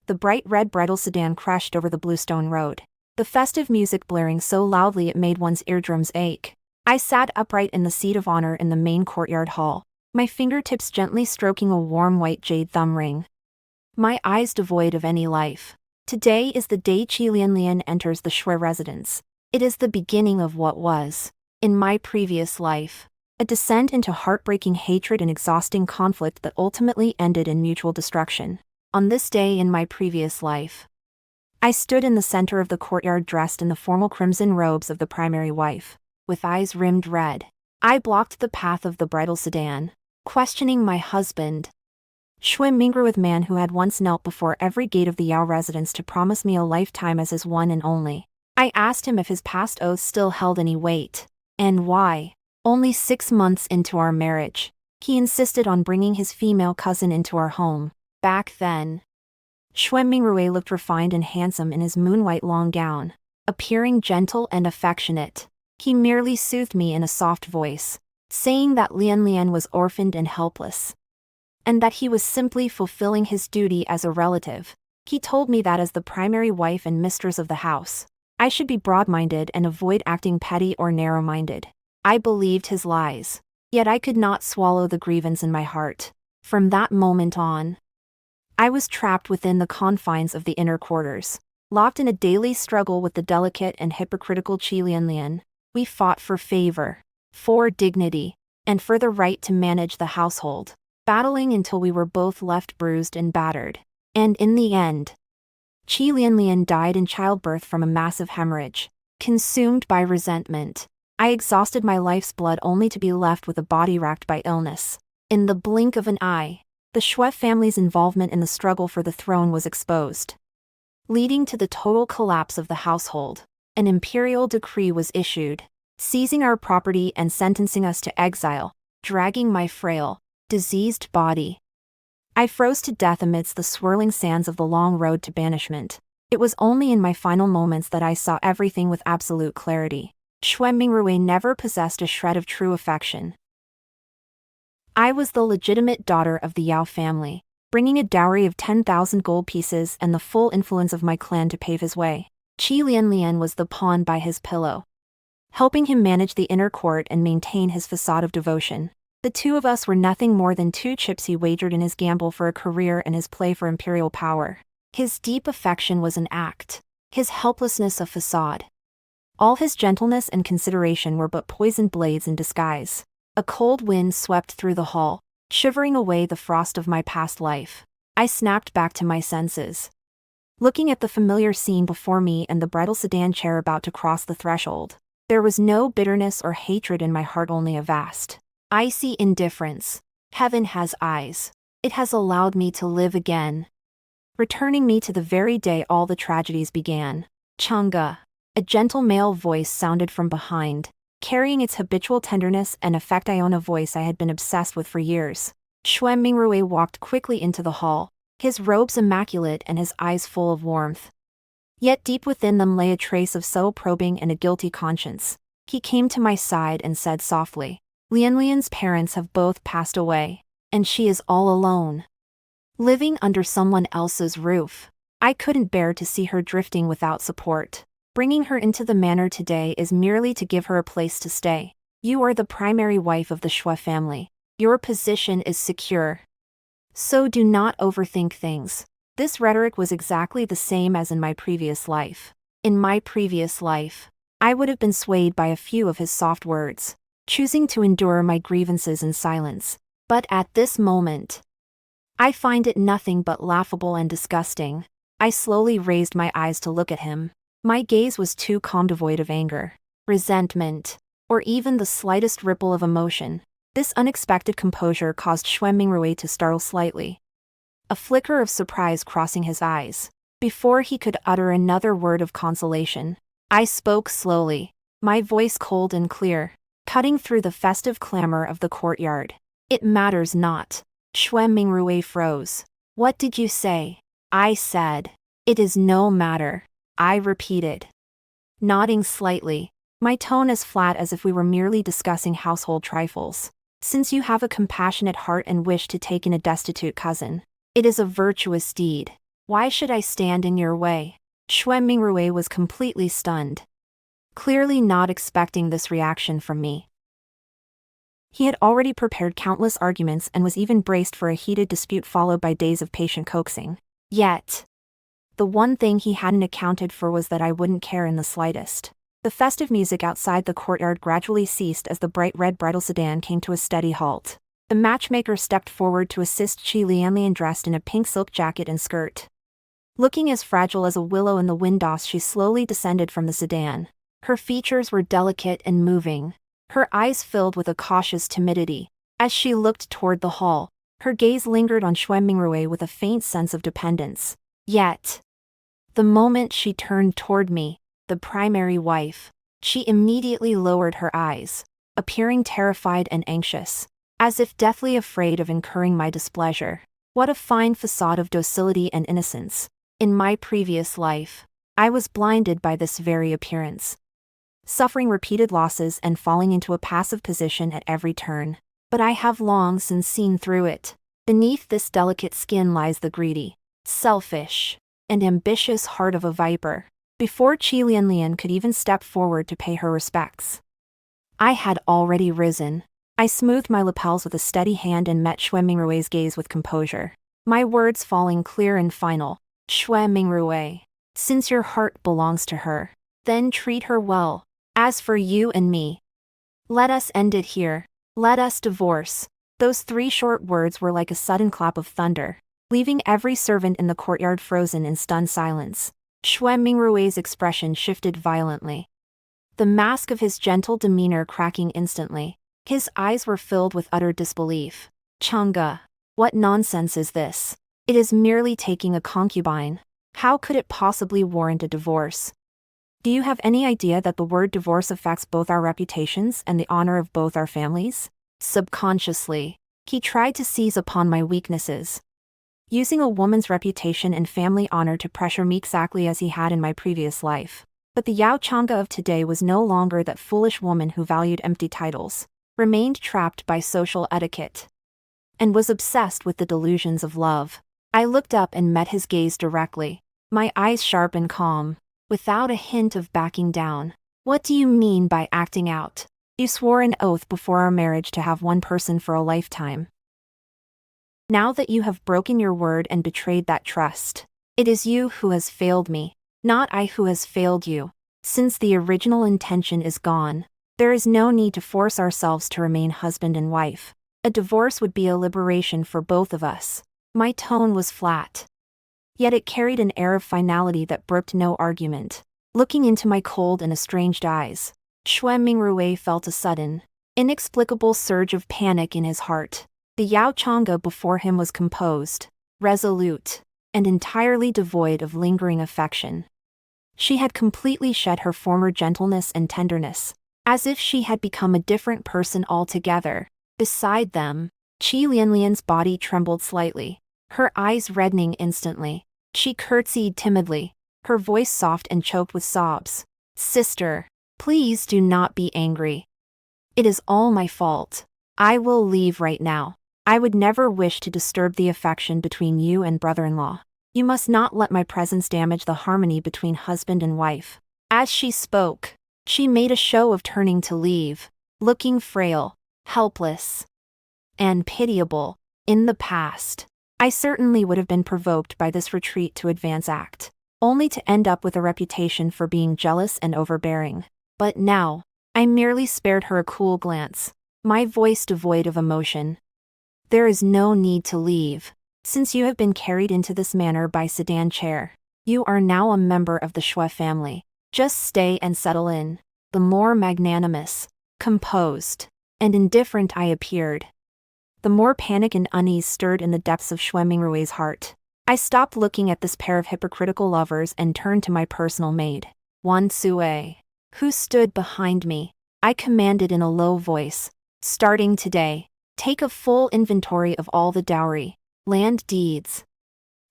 the bright red bridal sedan crashed over the bluestone road, the festive music blaring so loudly it made one's eardrums ache. I sat upright in the seat of honor in the main courtyard hall, my fingertips gently stroking a warm white jade thumb ring. My eyes devoid of any life. Today is the day Qi Lianlian enters the Xue residence. It is the beginning of what was, in my previous life, a descent into heartbreaking hatred and exhausting conflict that ultimately ended in mutual destruction. On this day in my previous life, I stood in the center of the courtyard dressed in the formal crimson robes of the primary wife, with eyes rimmed red. I blocked the path of the bridal sedan, questioning my husband. Xue Mingrui, man who had once knelt before every gate of the Yao residence to promise me a lifetime as his one and only. I asked him if his past oaths still held any weight, and why. Only 6 months into our marriage, he insisted on bringing his female cousin into our home. Back then, Xue Mingrui looked refined and handsome in his moon-white long gown, appearing gentle and affectionate. He merely soothed me in a soft voice, saying that Lianlian was orphaned and helpless, and that he was simply fulfilling his duty as a relative. He told me that as the primary wife and mistress of the house, I should be broad-minded and avoid acting petty or narrow-minded. I believed his lies, yet I could not swallow the grievance in my heart. From that moment on, I was trapped within the confines of the inner quarters, locked in a daily struggle with the delicate and hypocritical Qi Lianlian. We fought for favor, for dignity, and for the right to manage the household, battling until we were both left bruised and battered. And in the end, Qi Lianlian died in childbirth from a massive hemorrhage, consumed by resentment. I exhausted my life's blood only to be left with a body racked by illness. In the blink of an eye, the Xue family's involvement in the struggle for the throne was exposed, leading to the total collapse of the household. An imperial decree was issued, seizing our property and sentencing us to exile, dragging my frail, diseased body. I froze to death amidst the swirling sands of the long road to banishment. It was only in my final moments that I saw everything with absolute clarity. Xue Mingrui never possessed a shred of true affection. I was the legitimate daughter of the Yao family, bringing a dowry of 10,000 gold pieces and the full influence of my clan to pave his way. Qi Lianlian was the pawn by his pillow, helping him manage the inner court and maintain his facade of devotion. The two of us were nothing more than 2 chips he wagered in his gamble for a career and his play for imperial power. His deep affection was an act, his helplessness a facade. All his gentleness and consideration were but poisoned blades in disguise. A cold wind swept through the hall, shivering away the frost of my past life. I snapped back to my senses, looking at the familiar scene before me and the bridal sedan chair about to cross the threshold. There was no bitterness or hatred in my heart, only a vast, icy indifference. Heaven has eyes. It has allowed me to live again, returning me to the very day all the tragedies began. Chang'e. A gentle male voice sounded from behind, carrying its habitual tenderness and effect. Iona voice I had been obsessed with for years. Xue Mingrui walked quickly into the hall, his robes immaculate and his eyes full of warmth. Yet deep within them lay a trace of subtle probing and a guilty conscience. He came to my side and said softly, "Lianlian's parents have both passed away, and she is all alone, living under someone else's roof. I couldn't bear to see her drifting without support. Bringing her into the manor today is merely to give her a place to stay. You are the primary wife of the Xue family. Your position is secure. So do not overthink things." This rhetoric was exactly the same as in my previous life. In my previous life, I would have been swayed by a few of his soft words, choosing to endure my grievances in silence. But at this moment, I find it nothing but laughable and disgusting. I slowly raised my eyes to look at him. My gaze was too calm, devoid of anger, resentment, or even the slightest ripple of emotion. This unexpected composure caused Xue Mingrui to startle slightly, a flicker of surprise crossing his eyes. Before he could utter another word of consolation, I spoke slowly, my voice cold and clear, cutting through the festive clamor of the courtyard. "It matters not." Xue Mingrui froze. "What did you say?" I said. "It is no matter," I repeated, nodding slightly, my tone as flat as if we were merely discussing household trifles. "Since you have a compassionate heart and wish to take in a destitute cousin, it is a virtuous deed. Why should I stand in your way? Xue Mingrui was completely stunned, clearly not expecting this reaction from me. He had already prepared countless arguments and was even braced for a heated dispute followed by days of patient coaxing. Yet, the one thing he hadn't accounted for was that I wouldn't care in the slightest. The festive music outside the courtyard gradually ceased as the bright red bridal sedan came to a steady halt. The matchmaker stepped forward to assist Qi Lianlian, dressed in a pink silk jacket and skirt. Looking as fragile as a willow in the wind, she slowly descended from the sedan. Her features were delicate and moving, her eyes filled with a cautious timidity. As she looked toward the hall, her gaze lingered on Xue Mingrui with a faint sense of dependence. Yet, the moment she turned toward me, the primary wife, she immediately lowered her eyes, appearing terrified and anxious, as if deathly afraid of incurring my displeasure. What a fine facade of docility and innocence. In my previous life, I was blinded by this very appearance, suffering repeated losses and falling into a passive position at every turn. But I have long since seen through it. Beneath this delicate skin lies the greedy, selfish, and ambitious heart of a viper. Before Qi Lianlian could even step forward to pay her respects, I had already risen. I smoothed my lapels with a steady hand and met Xue Mingrui's gaze with composure, my words falling clear and final. Xue Mingrui, since your heart belongs to her, then treat her well. As for you and me, let us end it here. Let us divorce. Those 3 short words were like a sudden clap of thunder, leaving every servant in the courtyard frozen in stunned silence. Xue Mingrui's expression shifted violently, the mask of his gentle demeanor cracking instantly. His eyes were filled with utter disbelief. Chang'e, what nonsense is this? It is merely taking a concubine. How could it possibly warrant a divorce? Do you have any idea that the word divorce affects both our reputations and the honor of both our families? Subconsciously, he tried to seize upon my weaknesses, using a woman's reputation and family honor to pressure me exactly as he had in my previous life. But the Yao Chang'e of today was no longer that foolish woman who valued empty titles, remained trapped by social etiquette, and was obsessed with the delusions of love. I looked up and met his gaze directly, my eyes sharp and calm, without a hint of backing down. What do you mean by acting out? You swore an oath before our marriage to have one person for a lifetime. Now that you have broken your word and betrayed that trust, it is you who has failed me, not I who has failed you. Since the original intention is gone, there is no need to force ourselves to remain husband and wife. A divorce would be a liberation for both of us. My tone was flat, yet it carried an air of finality that brooked no argument. Looking into my cold and estranged eyes, Xue Mingrui felt a sudden, inexplicable surge of panic in his heart. The Yao Chang'e before him was composed, resolute, and entirely devoid of lingering affection. She had completely shed her former gentleness and tenderness, as if she had become a different person altogether. Beside them, Qi Lianlian's body trembled slightly, her eyes reddening instantly. She curtsied timidly, her voice soft and choked with sobs. Sister, please do not be angry. It is all my fault. I will leave right now. I would never wish to disturb the affection between you and brother-in-law. You must not let my presence damage the harmony between husband and wife. As she spoke, she made a show of turning to leave, looking frail, helpless, and pitiable. In the past, I certainly would have been provoked by this retreat to advance act, only to end up with a reputation for being jealous and overbearing. But now, I merely spared her a cool glance, my voice devoid of emotion. There is no need to leave. Since you have been carried into this manor by sedan chair, you are now a member of the Xue family. Just stay and settle in. The more magnanimous, composed, and indifferent I appeared, the more panic and unease stirred in the depths of Xue Mingrui's heart. I stopped looking at this pair of hypocritical lovers and turned to my personal maid, Wan Xue, who stood behind me. I commanded in a low voice, starting today, take a full inventory of all the dowry, land deeds,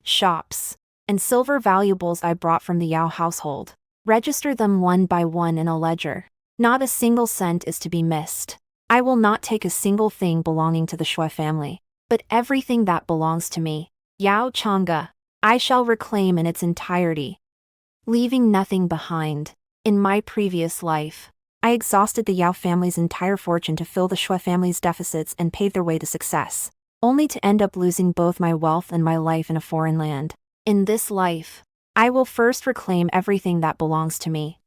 shops, and silver valuables I brought from the Yao household. Register them one by one in a ledger. Not a single cent is to be missed. I will not take a single thing belonging to the Xue family, but everything that belongs to me. Yao Chang'e, I shall reclaim in its entirety, leaving nothing behind. In my previous life, I exhausted the Yao family's entire fortune to fill the Xue family's deficits and pave their way to success, only to end up losing both my wealth and my life in a foreign land. In this life, I will first reclaim everything that belongs to me.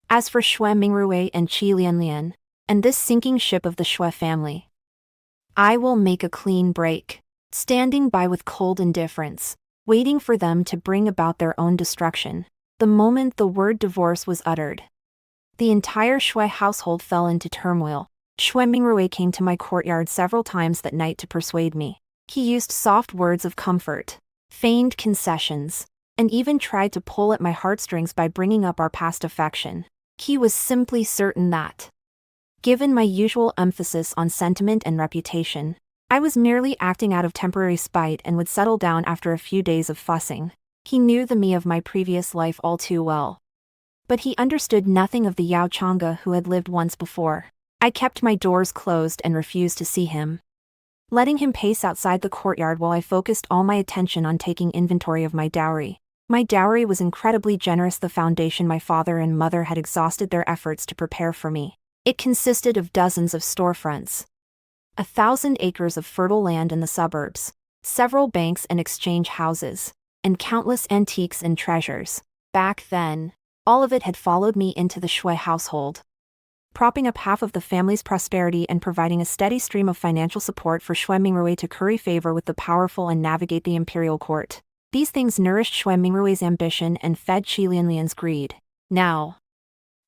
As for Xue Mingrui and Qi Lianlian, and this sinking ship of the Xue family, I will make a clean break, standing by with cold indifference, waiting for them to bring about their own destruction. The moment the word divorce was uttered, the entire Xue household fell into turmoil. Xue Mingrui came to my courtyard several times that night to persuade me. He used soft words of comfort, feigned concessions, and even tried to pull at my heartstrings by bringing up our past affection. He was simply certain that, given my usual emphasis on sentiment and reputation, I was merely acting out of temporary spite and would settle down after a few days of fussing. He knew the me of my previous life all too well, but he understood nothing of the Yao Chang'e who had lived once before. I kept my doors closed and refused to see him, letting him pace outside the courtyard while I focused all my attention on taking inventory of my dowry. My dowry was incredibly generous, the foundation my father and mother had exhausted their efforts to prepare for me. It consisted of dozens of storefronts, 1,000 acres of fertile land in the suburbs, several banks and exchange houses, and countless antiques and treasures. Back then, all of it had followed me into the Xue household, propping up half of the family's prosperity and providing a steady stream of financial support for Xue Mingrui to curry favor with the powerful and navigate the imperial court. These things nourished Xue Mingrui's ambition and fed Qi Lianlian's greed. Now,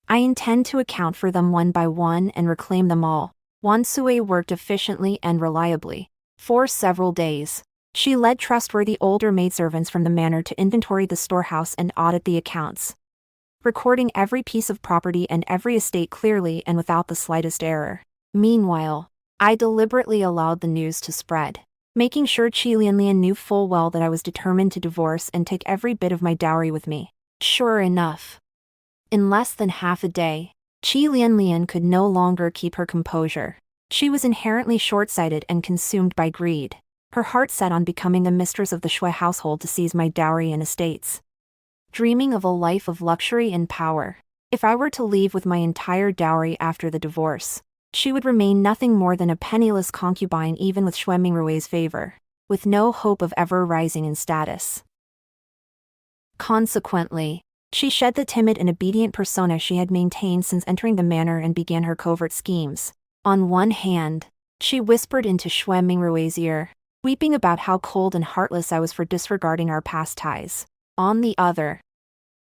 I intend to account for them one by one and reclaim them all. Xue worked efficiently and reliably. For several days, she led trustworthy older maidservants from the manor to inventory the storehouse and audit the accounts, recording every piece of property and every estate clearly and without the slightest error. Meanwhile, I deliberately allowed the news to spread, making sure Qi Lianlian knew full well that I was determined to divorce and take every bit of my dowry with me. Sure enough, in less than half a day, Qi Lianlian could no longer keep her composure. She was inherently short-sighted and consumed by greed, her heart set on becoming the mistress of the Xue household to seize my dowry and estates. Dreaming of a life of luxury and power, if I were to leave with my entire dowry after the divorce, she would remain nothing more than a penniless concubine even with Xue Mingrui's favor, with no hope of ever rising in status. Consequently, she shed the timid and obedient persona she had maintained since entering the manor and began her covert schemes. On one hand, she whispered into Xue Mingrui's ear, weeping about how cold and heartless I was for disregarding our past ties. On the other,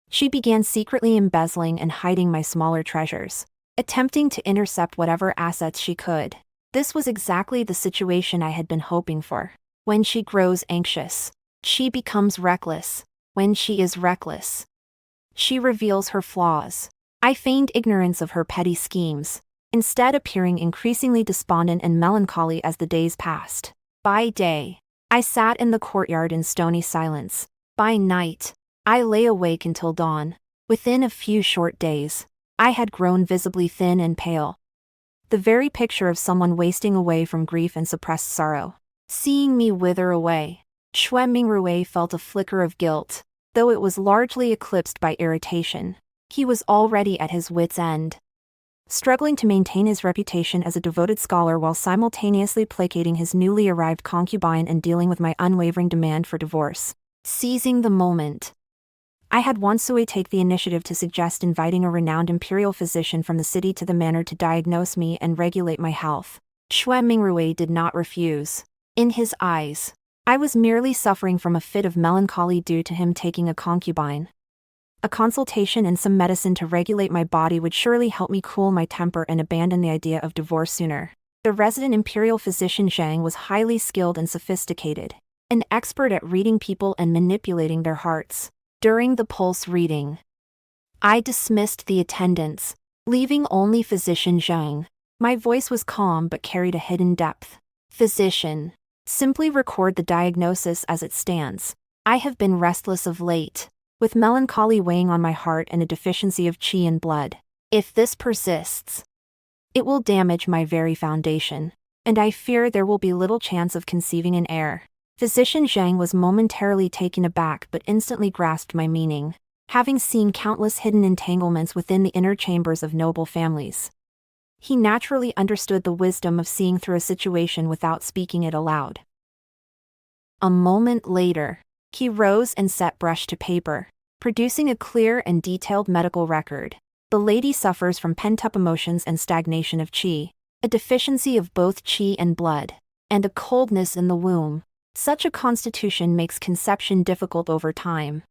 she began secretly embezzling and hiding my smaller treasures, attempting to intercept whatever assets she could. This was exactly the situation I had been hoping for. When she grows anxious, she becomes reckless. When she is reckless, she reveals her flaws. I feigned ignorance of her petty schemes, instead appearing increasingly despondent and melancholy as the days passed. By day, I sat in the courtyard in stony silence. By night, I lay awake until dawn. Within a few short days, I had grown visibly thin and pale, the very picture of someone wasting away from grief and suppressed sorrow. Seeing me wither away, Xue Mingrui felt a flicker of guilt, though it was largely eclipsed by irritation. He was already at his wits' end, struggling to maintain his reputation as a devoted scholar while simultaneously placating his newly arrived concubine and dealing with my unwavering demand for divorce. Seizing the moment, I had Xue take the initiative to suggest inviting a renowned imperial physician from the city to the manor to diagnose me and regulate my health. Xue Mingrui did not refuse. In his eyes, I was merely suffering from a fit of melancholy due to him taking a concubine. A consultation and some medicine to regulate my body would surely help me cool my temper and abandon the idea of divorce sooner. The resident imperial physician Zhang was highly skilled and sophisticated, an expert at reading people and manipulating their hearts. During the pulse reading, I dismissed the attendants, leaving only physician Zhang. My voice was calm but carried a hidden depth. Physician, simply record the diagnosis as it stands. I have been restless of late, with melancholy weighing on my heart and a deficiency of qi in blood. If this persists, it will damage my very foundation, and I fear there will be little chance of conceiving an heir. Physician Zhang was momentarily taken aback but instantly grasped my meaning, having seen countless hidden entanglements within the inner chambers of noble families. He naturally understood the wisdom of seeing through a situation without speaking it aloud. A moment later, he rose and set brush to paper, producing a clear and detailed medical record. The lady suffers from pent-up emotions and stagnation of qi, a deficiency of both qi and blood, and a coldness in the womb. Such a constitution makes conception difficult over time.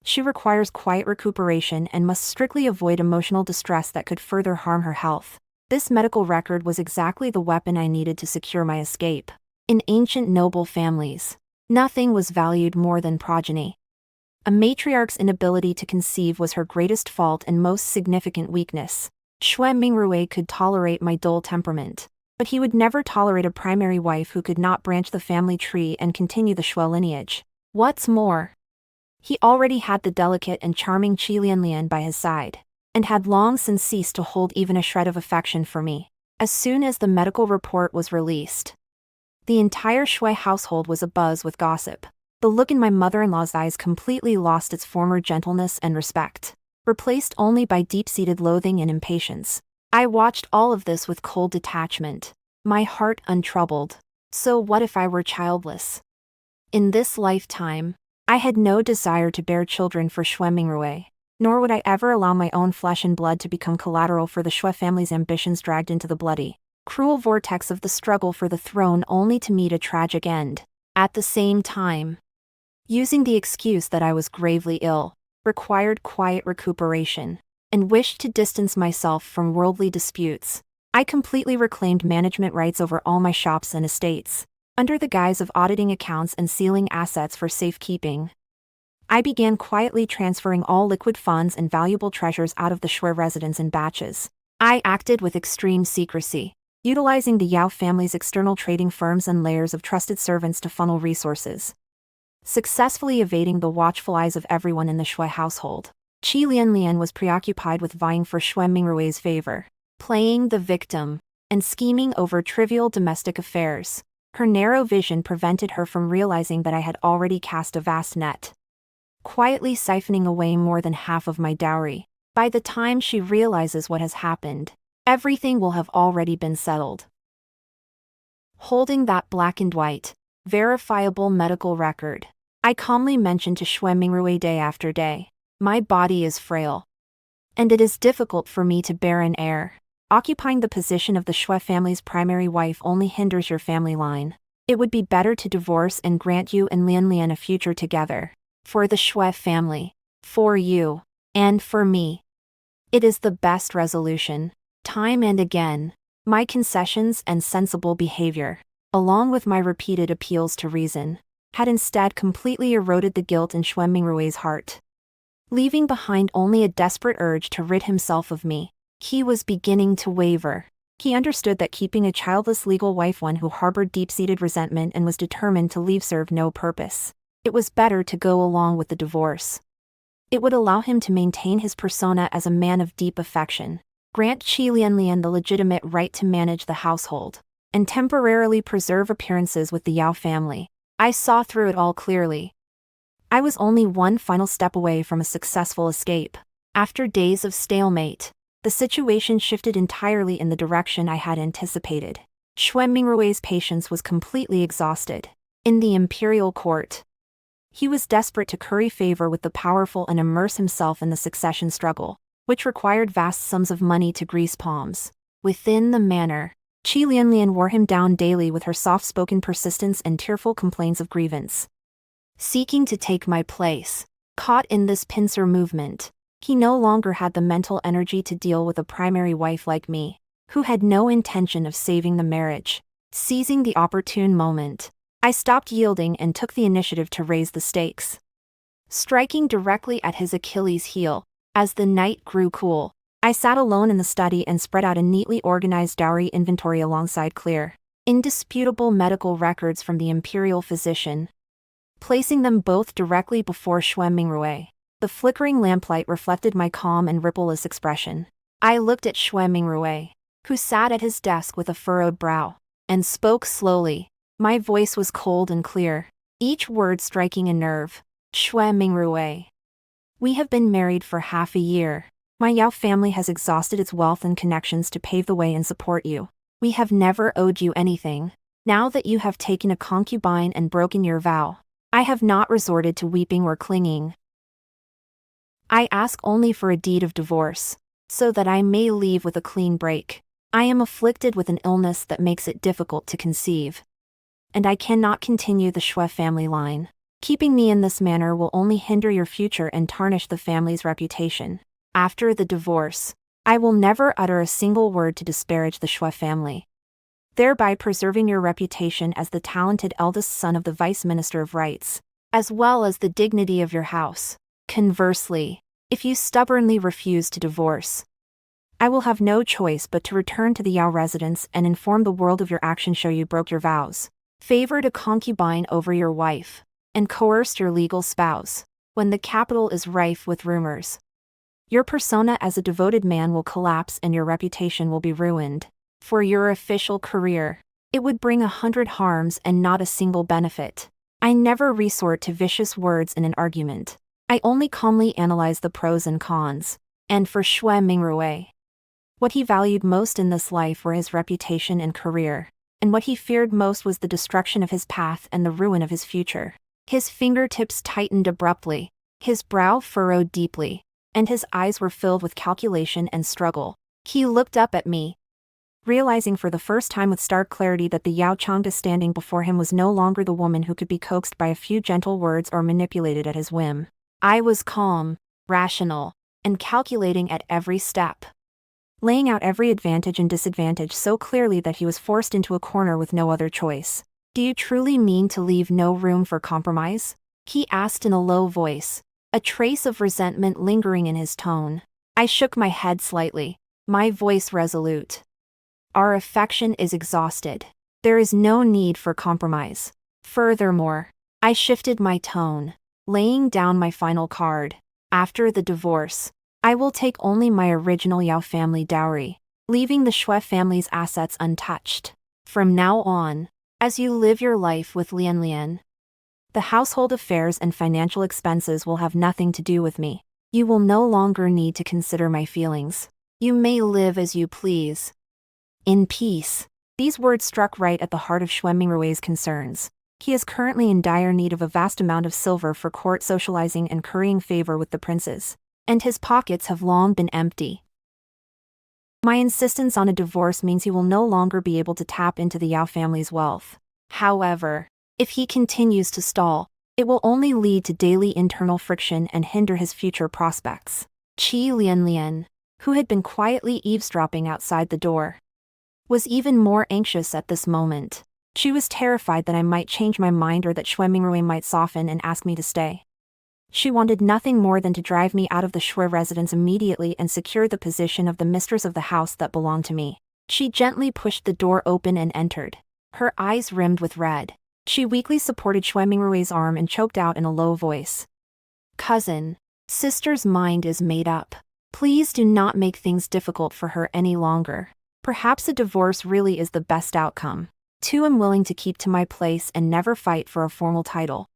She requires quiet recuperation and must strictly avoid emotional distress that could further harm her health. This medical record was exactly the weapon I needed to secure my escape. In ancient noble families, nothing was valued more than progeny. A matriarch's inability to conceive was her greatest fault and most significant weakness. Xue Mingrui could tolerate my dull temperament, but he would never tolerate a primary wife who could not branch the family tree and continue the Xue lineage. What's more, he already had the delicate and charming Qi Lianlian by his side, and had long since ceased to hold even a shred of affection for me. As soon as the medical report was released, the entire Xue household was abuzz with gossip. The look in my mother-in-law's eyes completely lost its former gentleness and respect, replaced only by deep-seated loathing and impatience. I watched all of this with cold detachment, my heart untroubled. So what if I were childless? In this lifetime, I had no desire to bear children for Xue Mingrui, nor would I ever allow my own flesh and blood to become collateral for the Xue family's ambitions dragged into the bloody, cruel vortex of the struggle for the throne only to meet a tragic end. At the same time, using the excuse that I was gravely ill, required quiet recuperation, and wished to distance myself from worldly disputes, I completely reclaimed management rights over all my shops and estates. Under the guise of auditing accounts and sealing assets for safekeeping, I began quietly transferring all liquid funds and valuable treasures out of the Xue residence in batches. I acted with extreme secrecy, utilizing the Yao family's external trading firms and layers of trusted servants to funnel resources, successfully evading the watchful eyes of everyone in the Xue household. Qi Lianlian was preoccupied with vying for Xue Mingrui's favor, playing the victim, and scheming over trivial domestic affairs. Her narrow vision prevented her from realizing that I had already cast a vast net, quietly siphoning away more than half of my dowry. By the time she realizes what has happened, everything will have already been settled. Holding that black and white, verifiable medical record, I calmly mentioned to Xue Mingrui day after day, "My body is frail, and it is difficult for me to bear an heir. Occupying the position of the Xue family's primary wife only hinders your family line. It would be better to divorce and grant you and Lianlian a future together. For the Xue family, for you, and for me. It is the best resolution." Time and again, my concessions and sensible behavior, along with my repeated appeals to reason, had instead completely eroded the guilt in Xue Mingrui's heart, leaving behind only a desperate urge to rid himself of me. He was beginning to waver. He understood that keeping a childless legal wife, one who harbored deep-seated resentment and was determined to leave, served no purpose. It was better to go along with the divorce. It would allow him to maintain his persona as a man of deep affection, grant Qi Lianlian the legitimate right to manage the household, and temporarily preserve appearances with the Yao family. I saw through it all clearly. I was only one final step away from a successful escape. After days of stalemate, the situation shifted entirely in the direction I had anticipated. Xue Mingrui's patience was completely exhausted. In the imperial court, he was desperate to curry favor with the powerful and immerse himself in the succession struggle, which required vast sums of money to grease palms. Within the manor, Qi Lianlian wore him down daily with her soft-spoken persistence and tearful complaints of grievance. Seeking to take my place, caught in this pincer movement, he no longer had the mental energy to deal with a primary wife like me, who had no intention of saving the marriage. Seizing the opportune moment, I stopped yielding and took the initiative to raise the stakes. Striking directly at his Achilles' heel, as the night grew cool, I sat alone in the study and spread out a neatly organized dowry inventory alongside clear, indisputable medical records from the imperial physician, placing them both directly before Xue Mingrui. The flickering lamplight reflected my calm and rippleless expression. I looked at Xue Mingrui, who sat at his desk with a furrowed brow, and spoke slowly. My voice was cold and clear, each word striking a nerve. Xue Mingrui. We have been married for half a year. My Yao family has exhausted its wealth and connections to pave the way and support you. We have never owed you anything. Now that you have taken a concubine and broken your vow, I have not resorted to weeping or clinging. I ask only for a deed of divorce, so that I may leave with a clean break. I am afflicted with an illness that makes it difficult to conceive, and I cannot continue the Xue family line. Keeping me in this manner will only hinder your future and tarnish the family's reputation. After the divorce, I will never utter a single word to disparage the Xue family, thereby preserving your reputation as the talented eldest son of the Vice Minister of Rights, as well as the dignity of your house. Conversely, if you stubbornly refuse to divorce, I will have no choice but to return to the Yao residence and inform the world of your action. Show you broke your vows, favored a concubine over your wife, and coerced your legal spouse. When the capital is rife with rumors, your persona as a devoted man will collapse and your reputation will be ruined. For your official career, it would bring 100 harms and not a single benefit. I never resort to vicious words in an argument. I only calmly analyze the pros and cons. And for Xue Mingrui, what he valued most in this life were his reputation and career, and what he feared most was the destruction of his path and the ruin of his future. His fingertips tightened abruptly, his brow furrowed deeply, and his eyes were filled with calculation and struggle. He looked up at me, realizing for the first time with stark clarity that the Yao Changda standing before him was no longer the woman who could be coaxed by a few gentle words or manipulated at his whim. I was calm, rational, and calculating at every step, laying out every advantage and disadvantage so clearly that he was forced into a corner with no other choice. Do you truly mean to leave no room for compromise? He asked in a low voice, a trace of resentment lingering in his tone. I shook my head slightly, my voice resolute. Our affection is exhausted. There is no need for compromise. Furthermore, I shifted my tone, laying down my final card. After the divorce, I will take only my original Yao family dowry, leaving the Xue family's assets untouched. From now on, as you live your life with Lianlian, the household affairs and financial expenses will have nothing to do with me. You will no longer need to consider my feelings. You may live as you please, in peace. These words struck right at the heart of Xue Mingrui's concerns. He is currently in dire need of a vast amount of silver for court socializing and currying favor with the princes, and his pockets have long been empty. My insistence on a divorce means he will no longer be able to tap into the Yao family's wealth. However, if he continues to stall, it will only lead to daily internal friction and hinder his future prospects. Qi Lianlian, who had been quietly eavesdropping outside the door, was even more anxious at this moment. She was terrified that I might change my mind or that Xue Mingrui might soften and ask me to stay. She wanted nothing more than to drive me out of the Xue residence immediately and secure the position of the mistress of the house that belonged to me. She gently pushed the door open and entered, her eyes rimmed with red. She weakly supported Xue Mingrui's arm and choked out in a low voice. Cousin, sister's mind is made up. Please do not make things difficult for her any longer. Perhaps a divorce really is the best outcome. Too am willing to keep to my place and never fight for a formal title,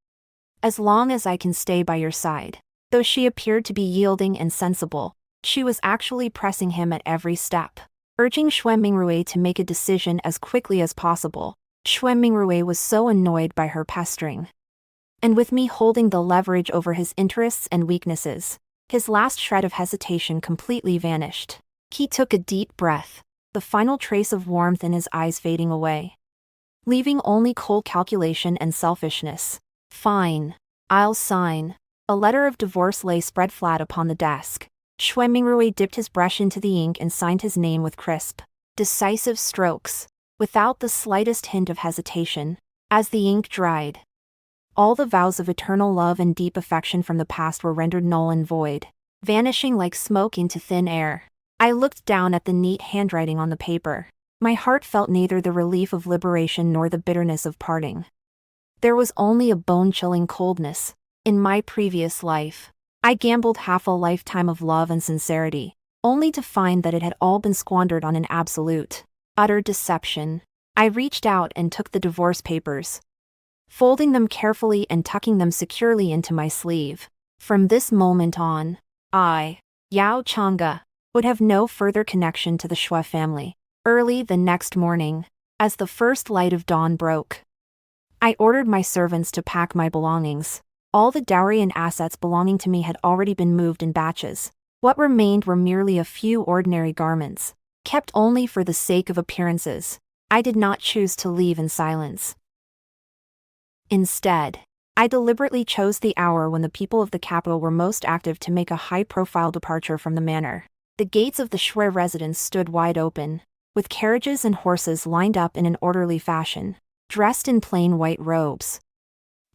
as long as I can stay by your side. Though she appeared to be yielding and sensible, she was actually pressing him at every step, urging Xue Mingrui to make a decision as quickly as possible. Xue Mingrui was so annoyed by her pestering, and with me holding the leverage over his interests and weaknesses, his last shred of hesitation completely vanished. He took a deep breath, the final trace of warmth in his eyes fading away, leaving only cold calculation and selfishness. Fine. I'll sign. A letter of divorce lay spread flat upon the desk. Xue Mingrui dipped his brush into the ink and signed his name with crisp, decisive strokes, without the slightest hint of hesitation. As the ink dried, all the vows of eternal love and deep affection from the past were rendered null and void, vanishing like smoke into thin air. I looked down at the neat handwriting on the paper. My heart felt neither the relief of liberation nor the bitterness of parting. There was only a bone-chilling coldness. In my previous life, I gambled half a lifetime of love and sincerity, only to find that it had all been squandered on an absolute, utter deception. I reached out and took the divorce papers, folding them carefully and tucking them securely into my sleeve. From this moment on, I, Yao Chang'e, would have no further connection to the Xue family. Early the next morning, as the first light of dawn broke, I ordered my servants to pack my belongings. All the dowry and assets belonging to me had already been moved in batches. What remained were merely a few ordinary garments, kept only for the sake of appearances. I did not choose to leave in silence. Instead, I deliberately chose the hour when the people of the capital were most active to make a high-profile departure from the manor. The gates of the Xue residence stood wide open, with carriages and horses lined up in an orderly fashion, dressed in plain white robes.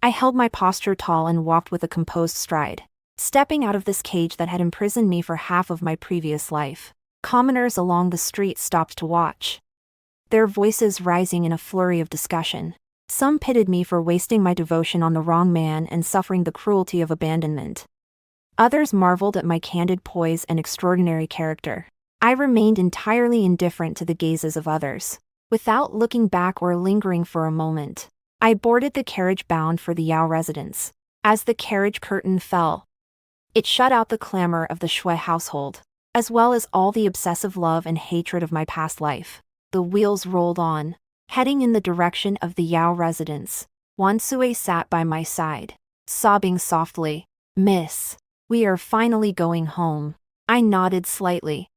I held my posture tall and walked with a composed stride, stepping out of this cage that had imprisoned me for half of my previous life. Commoners along the street stopped to watch, their voices rising in a flurry of discussion. Some pitied me for wasting my devotion on the wrong man and suffering the cruelty of abandonment. Others marveled at my candid poise and extraordinary character. I remained entirely indifferent to the gazes of others. Without looking back or lingering for a moment, I boarded the carriage bound for the Yao residence. As the carriage curtain fell, it shut out the clamor of the Xue household, as well as all the obsessive love and hatred of my past life. The wheels rolled on, heading in the direction of the Yao residence. Xue sat by my side, sobbing softly. "Miss, we are finally going home." I nodded slightly,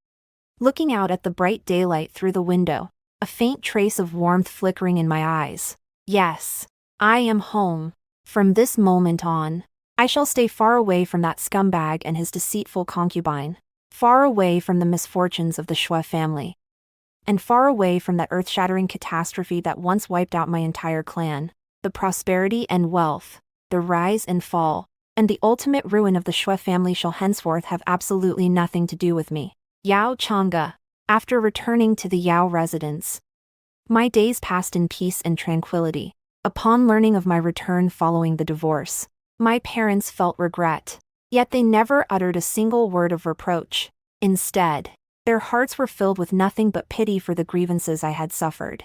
looking out at the bright daylight through the window, a faint trace of warmth flickering in my eyes. "Yes, I am home. From this moment on, I shall stay far away from that scumbag and his deceitful concubine, far away from the misfortunes of the Xue family, and far away from that earth-shattering catastrophe that once wiped out my entire clan. The prosperity and wealth, the rise and fall, and the ultimate ruin of the Xue family shall henceforth have absolutely nothing to do with me." Yao Chang'e. After returning to the Yao residence, my days passed in peace and tranquility. Upon learning of my return following the divorce, my parents felt regret, yet they never uttered a single word of reproach. Instead, their hearts were filled with nothing but pity for the grievances I had suffered.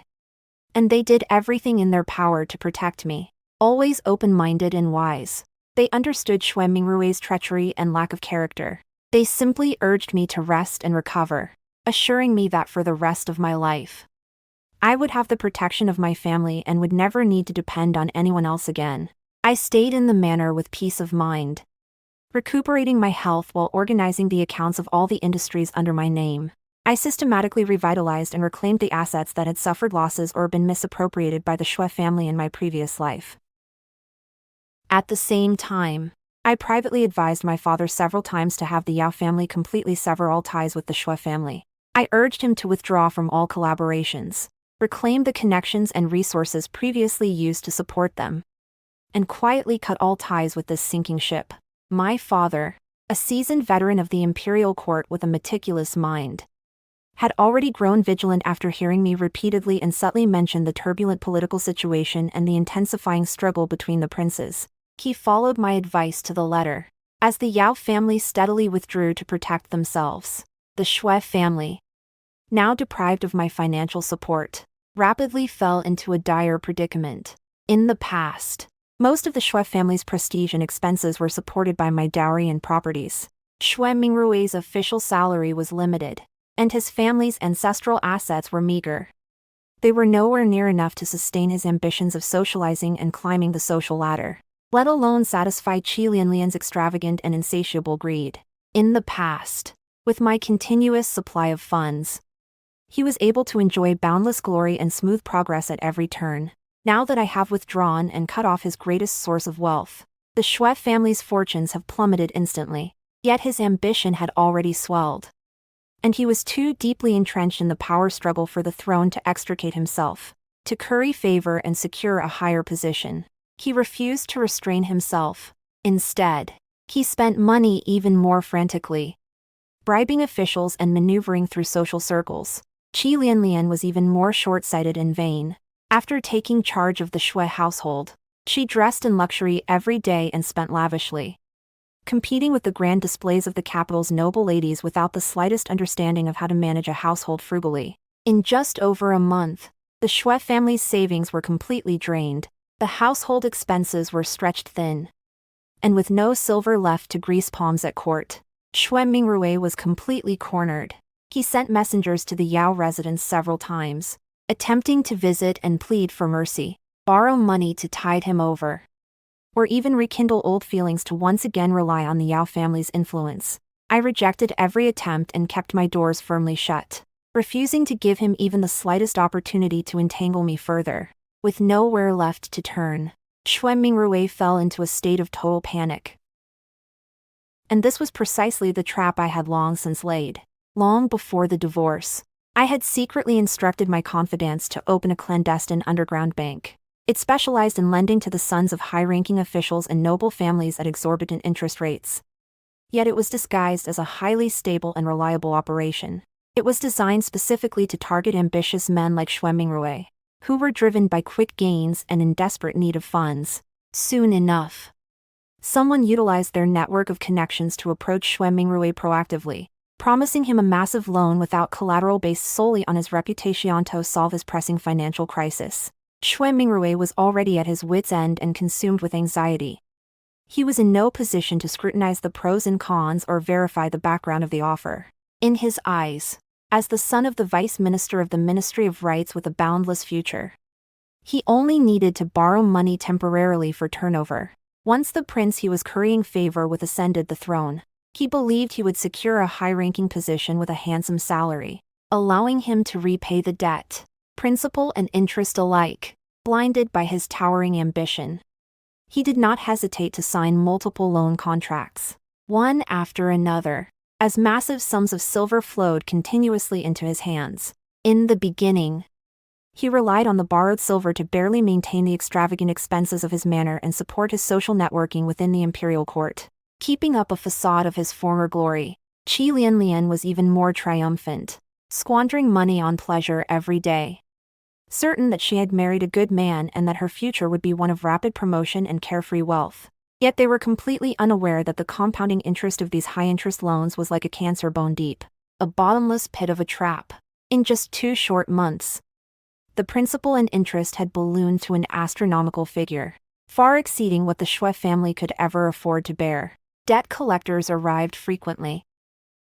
And they did everything in their power to protect me. Always open-minded and wise, they understood Xue Mingrui's treachery and lack of character. They simply urged me to rest and recover, assuring me that for the rest of my life, I would have the protection of my family and would never need to depend on anyone else again. I stayed in the manor with peace of mind, recuperating my health while organizing the accounts of all the industries under my name. I systematically revitalized and reclaimed the assets that had suffered losses or been misappropriated by the Xue family in my previous life. At the same time, I privately advised my father several times to have the Yao family completely sever all ties with the Xue family. I urged him to withdraw from all collaborations, reclaim the connections and resources previously used to support them, and quietly cut all ties with this sinking ship. My father, a seasoned veteran of the imperial court with a meticulous mind, had already grown vigilant after hearing me repeatedly and subtly mention the turbulent political situation and the intensifying struggle between the princes. He followed my advice to the letter. As the Yao family steadily withdrew to protect themselves, the Xue family, now deprived of my financial support, rapidly fell into a dire predicament. In the past, most of the Xue family's prestige and expenses were supported by my dowry and properties. Xue Mingrui's official salary was limited, and his family's ancestral assets were meager. They were nowhere near enough to sustain his ambitions of socializing and climbing the social ladder, let alone satisfy Qi Lianlian's extravagant and insatiable greed. In the past, with my continuous supply of funds, he was able to enjoy boundless glory and smooth progress at every turn. Now that I have withdrawn and cut off his greatest source of wealth, the Xue family's fortunes have plummeted instantly. Yet his ambition had already swelled, and he was too deeply entrenched in the power struggle for the throne to extricate himself. To curry favor and secure a higher position, he refused to restrain himself. Instead, he spent money even more frantically, bribing officials and maneuvering through social circles. Qi Lianlian was even more short-sighted and vain. After taking charge of the Xue household, she dressed in luxury every day and spent lavishly, competing with the grand displays of the capital's noble ladies without the slightest understanding of how to manage a household frugally. In just over a month, The Xue family's savings were completely drained, the household expenses were stretched thin. And with no silver left to grease palms at court, Xue Mingrui was completely cornered. He sent messengers to the Yao residence several times, attempting to visit and plead for mercy, borrow money to tide him over, or even rekindle old feelings to once again rely on the Yao family's influence. I rejected every attempt and kept my doors firmly shut, refusing to give him even the slightest opportunity to entangle me further. With nowhere left to turn, Xue Mingrui fell into a state of total panic. And this was precisely the trap I had long since laid. Long before the divorce, I had secretly instructed my confidants to open a clandestine underground bank. It specialized in lending to the sons of high-ranking officials and noble families at exorbitant interest rates. Yet it was disguised as a highly stable and reliable operation. It was designed specifically to target ambitious men like Xue Mingrui, who were driven by quick gains and in desperate need of funds. Soon enough, someone utilized their network of connections to approach Xue Mingrui proactively, promising him a massive loan without collateral based solely on his reputation to solve his pressing financial crisis. Xue Mingrui was already at his wits' end and consumed with anxiety. He was in no position to scrutinize the pros and cons or verify the background of the offer. In his eyes, as the son of the vice minister of the Ministry of Rights with a boundless future, he only needed to borrow money temporarily for turnover. Once the prince he was currying favor with ascended the throne, he believed he would secure a high-ranking position with a handsome salary, allowing him to repay the debt, principal and interest alike. Blinded by his towering ambition, he did not hesitate to sign multiple loan contracts, one after another, as massive sums of silver flowed continuously into his hands. In the beginning, he relied on the borrowed silver to barely maintain the extravagant expenses of his manor and support his social networking within the imperial court. Keeping up a facade of his former glory, Qi Lianlian was even more triumphant, squandering money on pleasure every day. Certain that she had married a good man and that her future would be one of rapid promotion and carefree wealth. Yet they were completely unaware that the compounding interest of these high-interest loans was like a cancer bone deep, a bottomless pit of a trap. In just 2 short months, the principal and interest had ballooned to an astronomical figure, far exceeding what the Xue family could ever afford to bear. Debt collectors arrived frequently,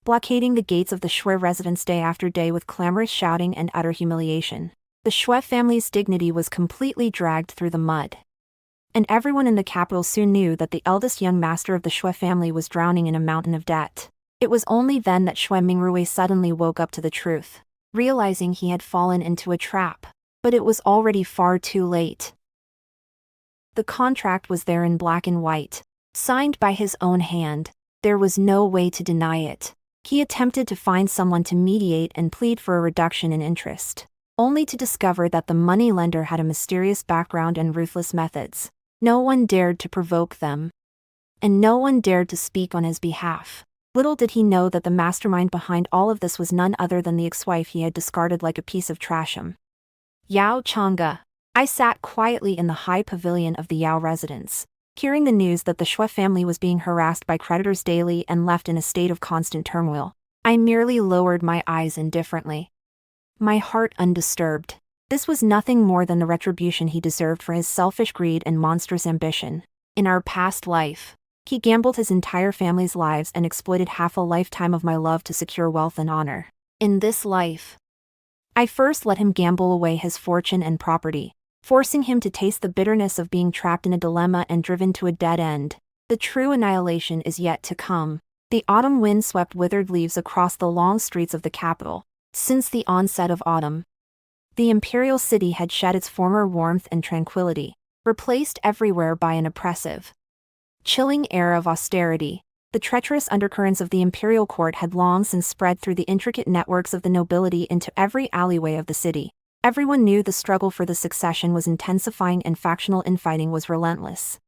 blockading the gates of the Xue residence day after day with clamorous shouting and utter humiliation. The Xue family's dignity was completely dragged through the mud, and everyone in the capital soon knew that the eldest young master of the Xue family was drowning in a mountain of debt. It was only then that Xue Mingrui suddenly woke up to the truth, realizing he had fallen into a trap. But it was already far too late. The contract was there in black and white, signed by his own hand. There was no way to deny it. He attempted to find someone to mediate and plead for a reduction in interest, only to discover that the moneylender had a mysterious background and ruthless methods. No one dared to provoke them, and no one dared to speak on his behalf. Little did he know that the mastermind behind all of this was none other than the ex-wife he had discarded like a piece of trashum. Yao Chang'e. I sat quietly in the high pavilion of the Yao residence, hearing the news that the Xue family was being harassed by creditors daily and left in a state of constant turmoil. I merely lowered my eyes indifferently, my heart undisturbed. This was nothing more than the retribution he deserved for his selfish greed and monstrous ambition. In our past life, he gambled his entire family's lives and exploited half a lifetime of my love to secure wealth and honor. In this life, I first let him gamble away his fortune and property, forcing him to taste the bitterness of being trapped in a dilemma and driven to a dead end. The true annihilation is yet to come. The autumn wind swept withered leaves across the long streets of the capital. Since the onset of autumn, the imperial city had shed its former warmth and tranquility, replaced everywhere by an oppressive, chilling air of austerity. The treacherous undercurrents of the imperial court had long since spread through the intricate networks of the nobility into every alleyway of the city. Everyone knew the struggle for the succession was intensifying and factional infighting was relentless.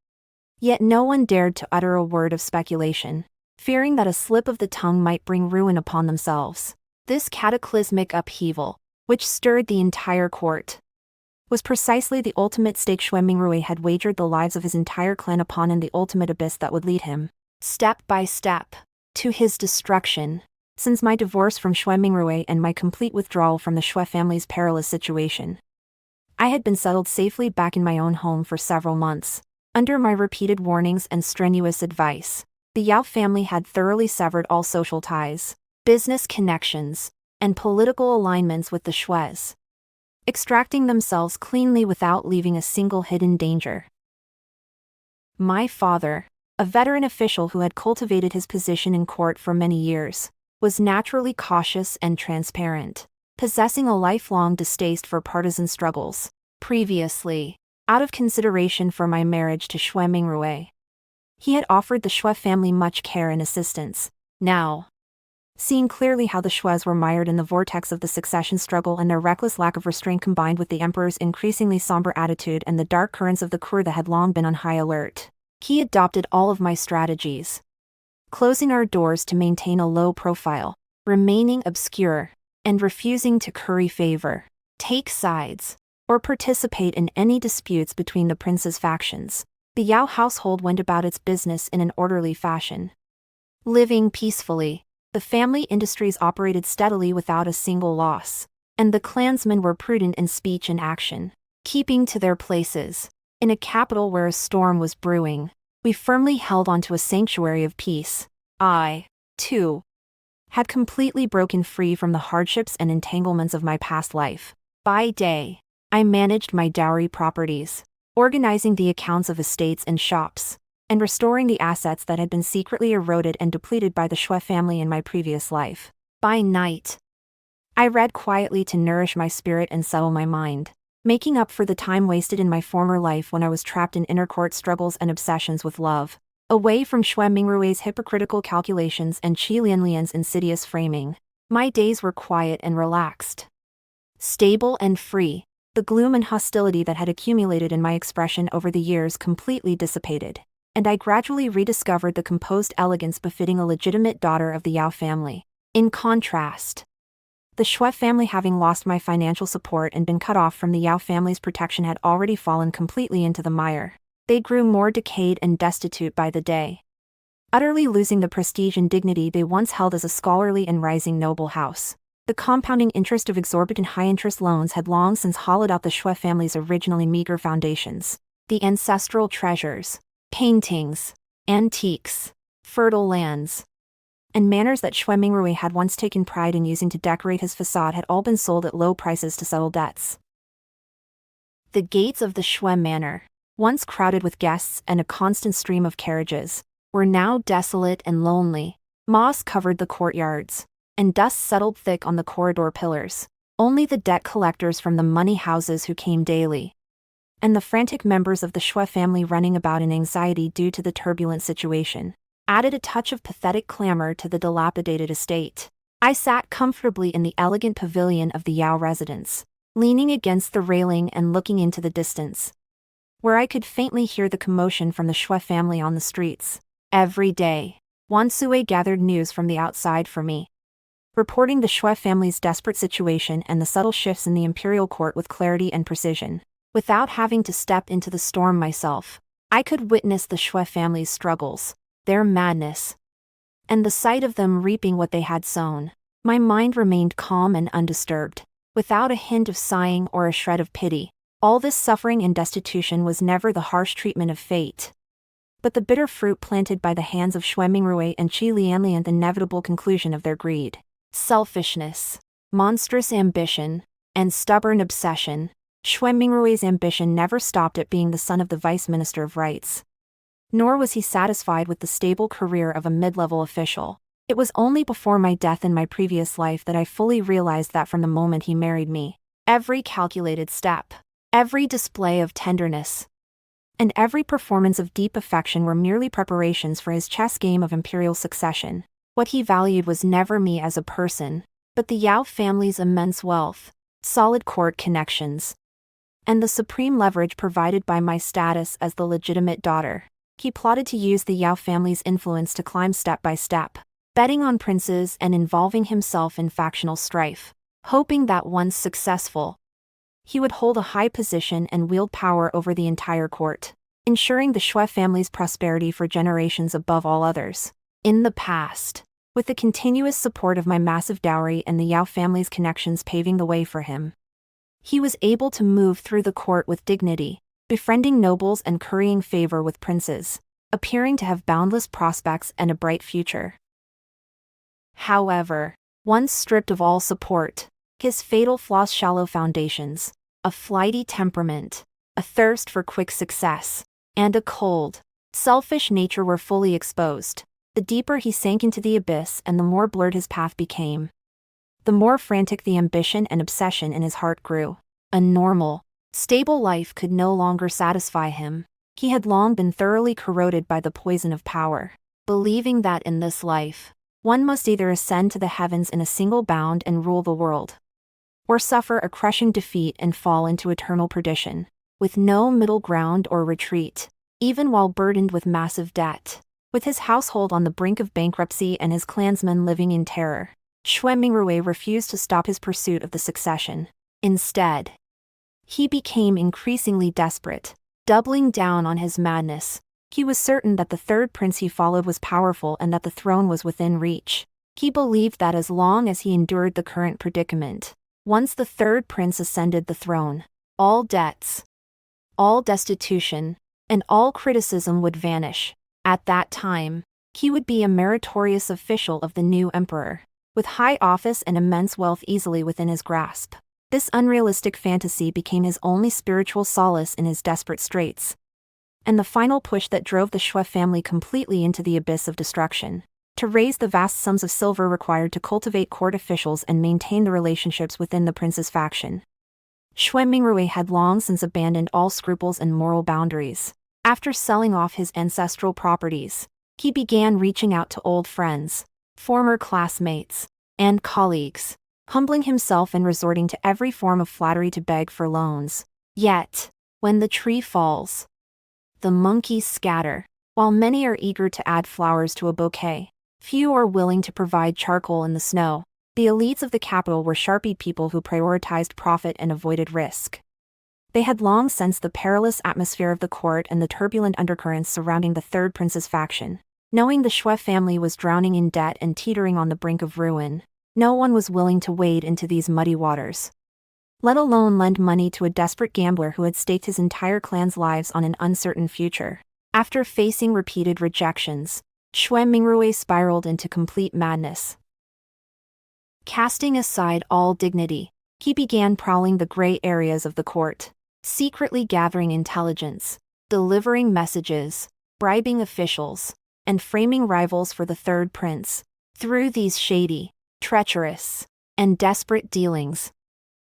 Yet no one dared to utter a word of speculation, fearing that a slip of the tongue might bring ruin upon themselves. This cataclysmic upheaval, which stirred the entire court, was precisely the ultimate stake Xue Mingrui had wagered the lives of his entire clan upon, and the ultimate abyss that would lead him, step by step, to his destruction. Since my divorce from Xue Mingrui and my complete withdrawal from the Xue family's perilous situation, I had been settled safely back in my own home for several months. Under my repeated warnings and strenuous advice, the Yao family had thoroughly severed all social ties, business connections, and political alignments with the Xues, extracting themselves cleanly without leaving a single hidden danger. My father, a veteran official who had cultivated his position in court for many years, was naturally cautious and transparent, possessing a lifelong distaste for partisan struggles. Previously, out of consideration for my marriage to Xue Mingrui, he had offered the Xue family much care and assistance. Now, seeing clearly how the Xues were mired in the vortex of the succession struggle and their reckless lack of restraint combined with the emperor's increasingly somber attitude and the dark currents of the court that had long been on high alert, he adopted all of my strategies, closing our doors to maintain a low profile, remaining obscure, and refusing to curry favor, take sides, or participate in any disputes between the prince's factions. The Yao household went about its business in an orderly fashion. Living peacefully, the family industries operated steadily without a single loss, and the clansmen were prudent in speech and action, keeping to their places. In a capital where a storm was brewing, we firmly held onto a sanctuary of peace. I, too, had completely broken free from the hardships and entanglements of my past life. By day, I managed my dowry properties, organizing the accounts of estates and shops, and restoring the assets that had been secretly eroded and depleted by the Xue family in my previous life. By night, I read quietly to nourish my spirit and settle my mind, making up for the time wasted in my former life when I was trapped in inner court struggles and obsessions with love. Away from Xue Mingrui's hypocritical calculations and Qi Lianlian's insidious framing, my days were quiet and relaxed, stable and free. The gloom and hostility that had accumulated in my expression over the years completely dissipated, and I gradually rediscovered the composed elegance befitting a legitimate daughter of the Yao family. In contrast, the Xue family, having lost my financial support and been cut off from the Yao family's protection, had already fallen completely into the mire. They grew more decayed and destitute by the day, utterly losing the prestige and dignity they once held as a scholarly and rising noble house. The compounding interest of exorbitant high-interest loans had long since hollowed out the Xue family's originally meager foundations. The ancestral treasures, paintings, antiques, fertile lands, and manors that Xue Mingrui had once taken pride in using to decorate his facade had all been sold at low prices to settle debts. The gates of the Xue manor, once crowded with guests and a constant stream of carriages, were now desolate and lonely. Moss covered the courtyards, and dust settled thick on the corridor pillars. Only the debt collectors from the money houses who came daily, and the frantic members of the Xue family running about in anxiety due to the turbulent situation, added a touch of pathetic clamor to the dilapidated estate. I sat comfortably in the elegant pavilion of the Yao residence, leaning against the railing and looking into the distance, where I could faintly hear the commotion from the Xue family on the streets. Every day, Xue gathered news from the outside for me, reporting the Xue family's desperate situation and the subtle shifts in the imperial court with clarity and precision. Without having to step into the storm myself, I could witness the Xue family's struggles, their madness, and the sight of them reaping what they had sown. My mind remained calm and undisturbed, without a hint of sighing or a shred of pity. All this suffering and destitution was never the harsh treatment of fate, but the bitter fruit planted by the hands of Xue Mingrui and Qi Lianlian, the inevitable conclusion of their greed, selfishness, monstrous ambition, and stubborn obsession. Xue Mingrui's ambition never stopped at being the son of the Vice Minister of Rights. Nor was he satisfied with the stable career of a mid-level official. It was only before my death in my previous life that I fully realized that from the moment he married me, every calculated step, every display of tenderness, and every performance of deep affection were merely preparations for his chess game of imperial succession. What he valued was never me as a person, but the Yao family's immense wealth, solid court connections, and the supreme leverage provided by my status as the legitimate daughter. He plotted to use the Yao family's influence to climb step by step, betting on princes and involving himself in factional strife, hoping that once successful, he would hold a high position and wield power over the entire court, ensuring the Xue family's prosperity for generations above all others. In the past, with the continuous support of my massive dowry and the Yao family's connections paving the way for him, He was able to move through the court with dignity, befriending nobles and currying favor with princes, appearing to have boundless prospects and a bright future. However, once stripped of all support, his fatal flaws, shallow foundations, a flighty temperament, a thirst for quick success, and a cold, selfish nature were fully exposed. The deeper he sank into the abyss and the more blurred his path became. The more frantic the ambition and obsession in his heart grew. A normal, stable life could no longer satisfy him. He had long been thoroughly corroded by the poison of power, believing that in this life, one must either ascend to the heavens in a single bound and rule the world, or suffer a crushing defeat and fall into eternal perdition, with no middle ground or retreat, even while burdened with massive debt. With his household on the brink of bankruptcy and his clansmen living in terror, Xue Mingrui refused to stop his pursuit of the succession. Instead, he became increasingly desperate, doubling down on his madness. He was certain that the third prince he followed was powerful and that the throne was within reach. He believed that as long as he endured the current predicament, once the third prince ascended the throne, all debts, all destitution, and all criticism would vanish. At that time, he would be a meritorious official of the new emperor, with high office and immense wealth easily within his grasp. This unrealistic fantasy became his only spiritual solace in his desperate straits, and the final push that drove the Xue family completely into the abyss of destruction. To raise the vast sums of silver required to cultivate court officials and maintain the relationships within the prince's faction, Xue Mingrui had long since abandoned all scruples and moral boundaries. After selling off his ancestral properties, he began reaching out to old friends, former classmates, and colleagues, humbling himself and resorting to every form of flattery to beg for loans. Yet, when the tree falls, the monkeys scatter. While many are eager to add flowers to a bouquet, few are willing to provide charcoal in the snow. The elites of the capital were sharpie people who prioritized profit and avoided risk. They had long sensed the perilous atmosphere of the court and the turbulent undercurrents surrounding the third prince's faction. Knowing the Xue family was drowning in debt and teetering on the brink of ruin, no one was willing to wade into these muddy waters, let alone lend money to a desperate gambler who had staked his entire clan's lives on an uncertain future. After facing repeated rejections, Xue Mingrui spiraled into complete madness. Casting aside all dignity, he began prowling the gray areas of the court, secretly gathering intelligence, delivering messages, bribing officials, and framing rivals for the third prince. Through these shady, treacherous, and desperate dealings,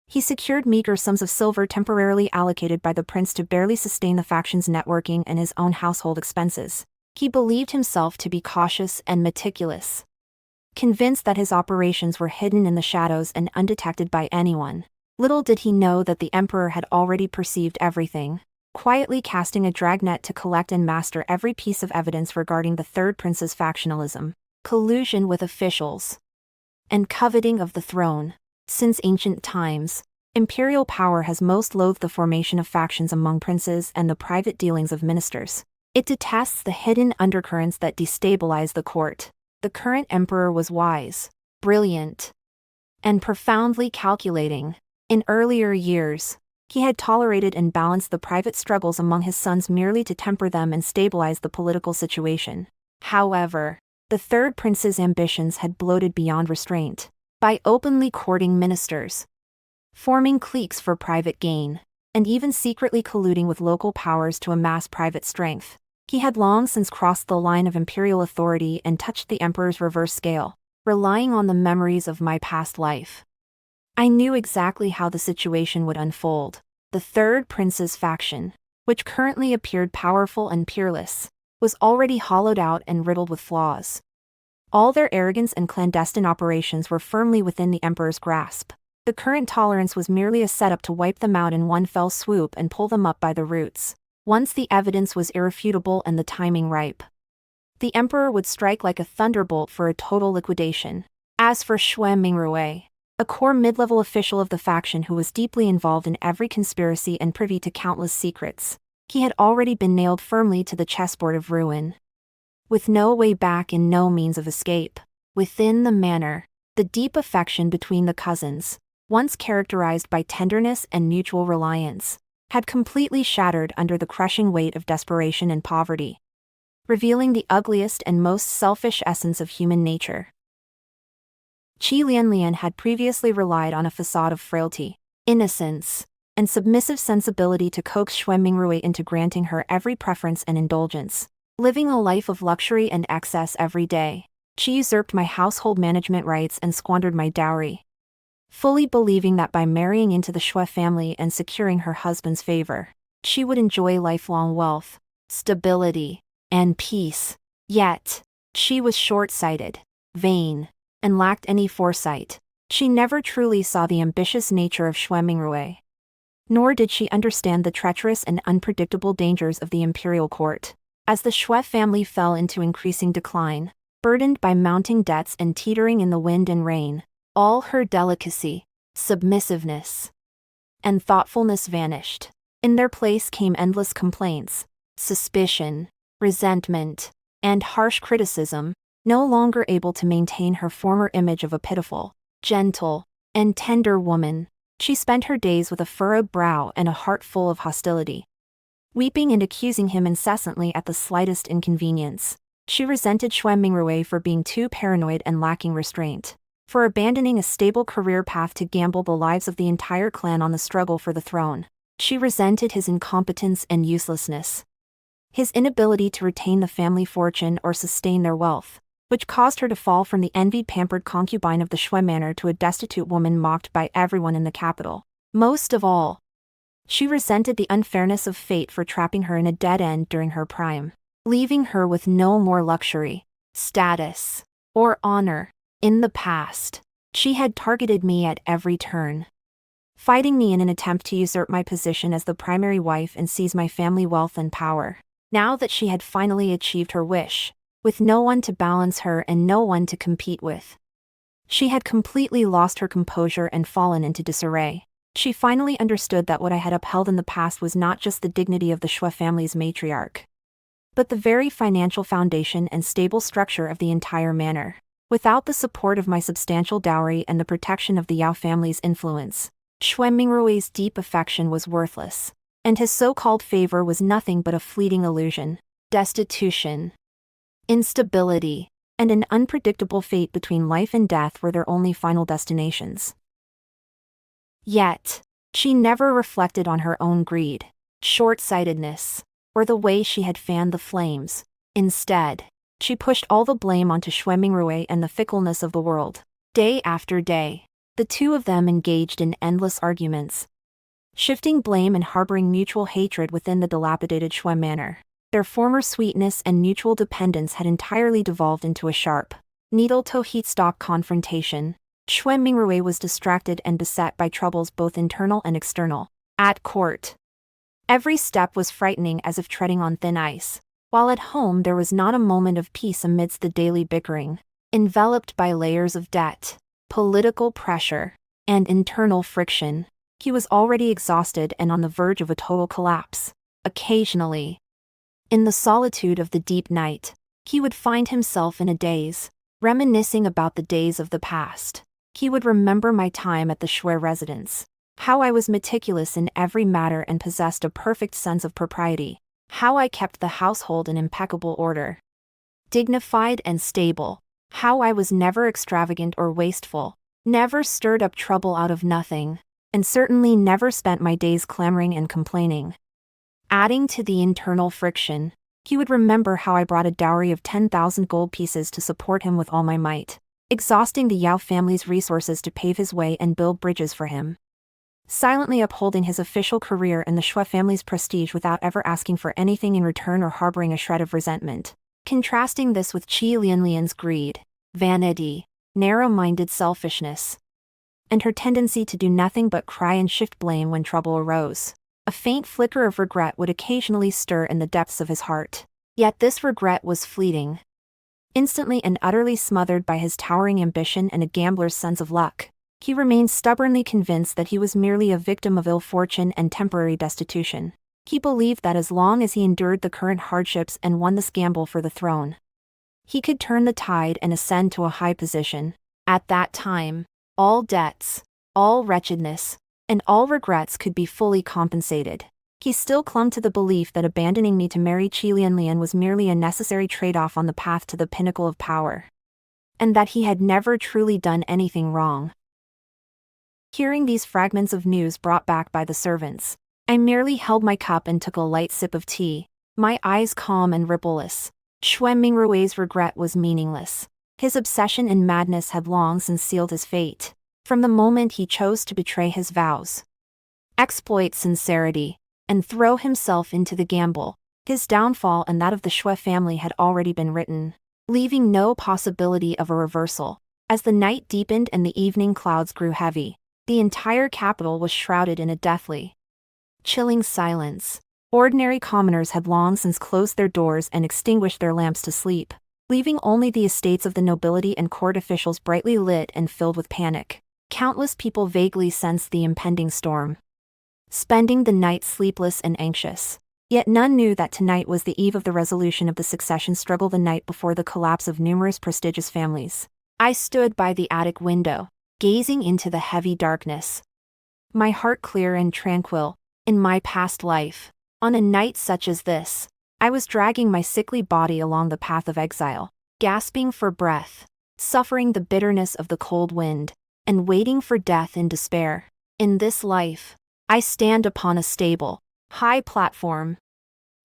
he secured meager sums of silver temporarily allocated by the prince to barely sustain the faction's networking and his own household expenses. He believed himself to be cautious and meticulous, convinced that his operations were hidden in the shadows and undetected by anyone. Little did he know that the emperor had already perceived everything, quietly casting a dragnet to collect and master every piece of evidence regarding the third prince's factionalism, collusion with officials, and coveting of the throne. Since ancient times, imperial power has most loathed the formation of factions among princes and the private dealings of ministers. It detests the hidden undercurrents that destabilize the court. The current emperor was wise, brilliant, and profoundly calculating. In earlier years, he had tolerated and balanced the private struggles among his sons merely to temper them and stabilize the political situation. However, the third prince's ambitions had bloated beyond restraint. By openly courting ministers, forming cliques for private gain, and even secretly colluding with local powers to amass private strength, he had long since crossed the line of imperial authority and touched the emperor's reverse scale. Relying on the memories of my past life, I knew exactly how the situation would unfold. The third prince's faction, which currently appeared powerful and peerless, was already hollowed out and riddled with flaws. All their arrogance and clandestine operations were firmly within the emperor's grasp. The current tolerance was merely a setup to wipe them out in one fell swoop and pull them up by the roots. Once the evidence was irrefutable and the timing ripe, the emperor would strike like a thunderbolt for a total liquidation. As for Xue Mingrui, a core mid-level official of the faction who was deeply involved in every conspiracy and privy to countless secrets, he had already been nailed firmly to the chessboard of ruin, with no way back and no means of escape. Within the manor, the deep affection between the cousins, once characterized by tenderness and mutual reliance, had completely shattered under the crushing weight of desperation and poverty, revealing the ugliest and most selfish essence of human nature. Qi Lianlian had previously relied on a facade of frailty, innocence, and submissive sensibility to coax Xue Mingrui into granting her every preference and indulgence. Living a life of luxury and excess every day, she usurped my household management rights and squandered my dowry, fully believing that by marrying into the Xue family and securing her husband's favor, she would enjoy lifelong wealth, stability, and peace. Yet, she was short-sighted, vain, and lacked any foresight. She never truly saw the ambitious nature of Xue Mingrui, nor did she understand the treacherous and unpredictable dangers of the imperial court. As the Xue family fell into increasing decline, burdened by mounting debts and teetering in the wind and rain, all her delicacy, submissiveness, and thoughtfulness vanished. In their place came endless complaints, suspicion, resentment, and harsh criticism. No longer able to maintain her former image of a pitiful, gentle, and tender woman, she spent her days with a furrowed brow and a heart full of hostility. Weeping and accusing him incessantly at the slightest inconvenience, she resented Xue Mingrui for being too paranoid and lacking restraint, for abandoning a stable career path to gamble the lives of the entire clan on the struggle for the throne. She resented his incompetence and uselessness, his inability to retain the family fortune or sustain their wealth, which caused her to fall from the envied pampered concubine of the Xue manor to a destitute woman mocked by everyone in the capital. Most of all, she resented the unfairness of fate for trapping her in a dead end during her prime, leaving her with no more luxury, status, or honor. In the past, she had targeted me at every turn, fighting me in an attempt to usurp my position as the primary wife and seize my family wealth and power. Now that she had finally achieved her wish, with no one to balance her and no one to compete with, she had completely lost her composure and fallen into disarray. She finally understood that what I had upheld in the past was not just the dignity of the Xue family's matriarch, but the very financial foundation and stable structure of the entire manor. Without the support of my substantial dowry and the protection of the Yao family's influence, Xue Mingrui's deep affection was worthless, and his so-called favor was nothing but a fleeting illusion. Destitution, instability, and an unpredictable fate between life and death were their only final destinations. Yet, she never reflected on her own greed, short-sightedness, or the way she had fanned the flames. Instead, she pushed all the blame onto Xue Mingrui and the fickleness of the world. Day after day, the two of them engaged in endless arguments, shifting blame and harboring mutual hatred within the dilapidated Xue manor. Their former sweetness and mutual dependence had entirely devolved into a sharp, needle-to-heat-stalk confrontation. Xue Mingrui was distracted and beset by troubles both internal and external. At court, every step was frightening, as if treading on thin ice, while at home there was not a moment of peace amidst the daily bickering. Enveloped by layers of debt, political pressure, and internal friction, he was already exhausted and on the verge of a total collapse. Occasionally, in the solitude of the deep night, he would find himself in a daze, reminiscing about the days of the past. He would remember my time at the Xue residence, how I was meticulous in every matter and possessed a perfect sense of propriety, how I kept the household in impeccable order, dignified and stable, how I was never extravagant or wasteful, never stirred up trouble out of nothing, and certainly never spent my days clamoring and complaining. Adding to the internal friction, he would remember how I brought a dowry of 10,000 gold pieces to support him with all my might, exhausting the Yao family's resources to pave his way and build bridges for him, silently upholding his official career and the Xue family's prestige without ever asking for anything in return or harboring a shred of resentment. Contrasting this with Qi Lianlian's greed, vanity, narrow-minded selfishness, and her tendency to do nothing but cry and shift blame when trouble arose. A faint flicker of regret would occasionally stir in the depths of his heart. Yet this regret was fleeting, instantly and utterly smothered by his towering ambition and a gambler's sense of luck. He remained stubbornly convinced that he was merely a victim of ill fortune and temporary destitution. He believed that as long as he endured the current hardships and won this gamble for the throne, he could turn the tide and ascend to a high position. At that time, all debts, all wretchedness, and all regrets could be fully compensated. He still clung to the belief that abandoning me to marry Qi Lianlian was merely a necessary trade-off on the path to the pinnacle of power, and that he had never truly done anything wrong. Hearing these fragments of news brought back by the servants, I merely held my cup and took a light sip of tea, my eyes calm and rippleless. Xue Mingrui's regret was meaningless. His obsession and madness had long since sealed his fate, from the moment he chose to betray his vows, exploit sincerity, and throw himself into the gamble. His downfall and that of the Xue family had already been written, leaving no possibility of a reversal. As the night deepened and the evening clouds grew heavy, the entire capital was shrouded in a deathly, chilling silence. Ordinary commoners had long since closed their doors and extinguished their lamps to sleep, leaving only the estates of the nobility and court officials brightly lit and filled with panic. Countless people vaguely sensed the impending storm, spending the night sleepless and anxious. Yet none knew that tonight was the eve of the resolution of the succession struggle, the night before the collapse of numerous prestigious families. I stood by the attic window, gazing into the heavy darkness, my heart clear and tranquil. In my past life, on a night such as this, I was dragging my sickly body along the path of exile, gasping for breath, suffering the bitterness of the cold wind, and waiting for death in despair. In this life, I stand upon a stable, high platform,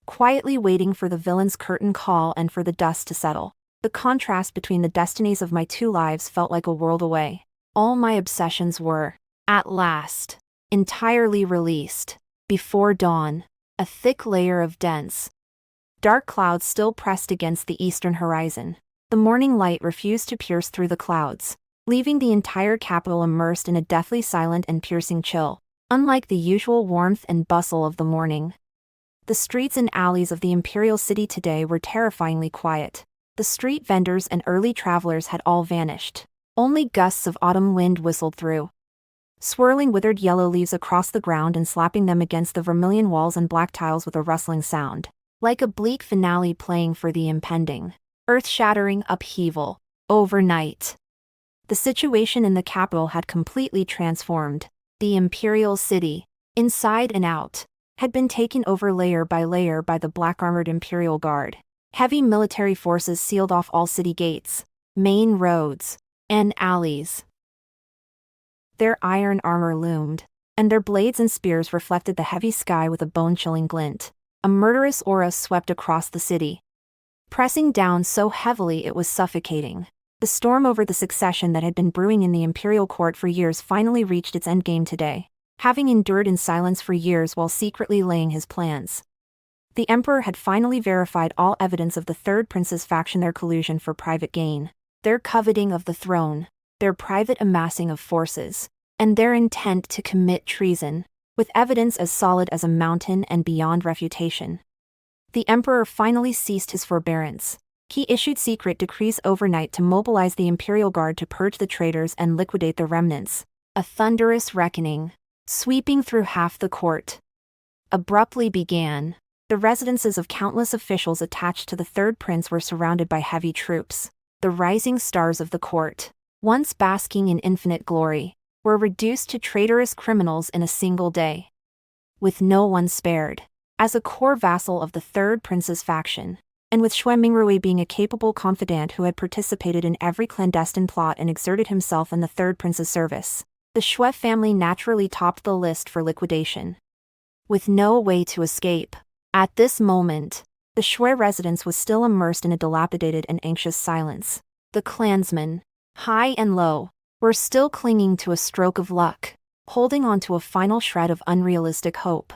quietly waiting for the villain's curtain call and for the dust to settle. The contrast between the destinies of my two lives felt like a world away. All my obsessions were, at last, entirely released. Before dawn, a thick layer of dense, dark clouds still pressed against the eastern horizon. The morning light refused to pierce through the clouds, leaving the entire capital immersed in a deathly silent and piercing chill. Unlike the usual warmth and bustle of the morning, the streets and alleys of the imperial city today were terrifyingly quiet. The street vendors and early travelers had all vanished. Only gusts of autumn wind whistled through, swirling withered yellow leaves across the ground and slapping them against the vermilion walls and black tiles with a rustling sound, like a bleak finale playing for the impending, earth-shattering upheaval. Overnight, the situation in the capital had completely transformed. The imperial city, inside and out, had been taken over layer by the black-armored imperial guard. Heavy military forces sealed off all city gates, main roads, and alleys. Their iron armor loomed, and their blades and spears reflected the heavy sky with a bone-chilling glint. A murderous aura swept across the city, pressing down so heavily it was suffocating. The storm over the succession that had been brewing in the imperial court for years finally reached its endgame today. Having endured in silence for years while secretly laying his plans, the emperor had finally verified all evidence of the third prince's faction, their collusion for private gain, their coveting of the throne, their private amassing of forces, and their intent to commit treason, with evidence as solid as a mountain and beyond refutation. The emperor finally ceased his forbearance. He issued secret decrees overnight to mobilize the imperial guard to purge the traitors and liquidate the remnants. A thunderous reckoning, sweeping through half the court, abruptly began. The residences of countless officials attached to the third prince were surrounded by heavy troops. The rising stars of the court, once basking in infinite glory, were reduced to traitorous criminals in a single day, with no one spared. As a core vassal of the third prince's faction, and with Xue Mingrui being a capable confidant who had participated in every clandestine plot and exerted himself in the third prince's service, the Xue family naturally topped the list for liquidation. With no way to escape, at this moment, the Xue residence was still immersed in a dilapidated and anxious silence. The clansmen, high and low, were still clinging to a stroke of luck, holding on to a final shred of unrealistic hope,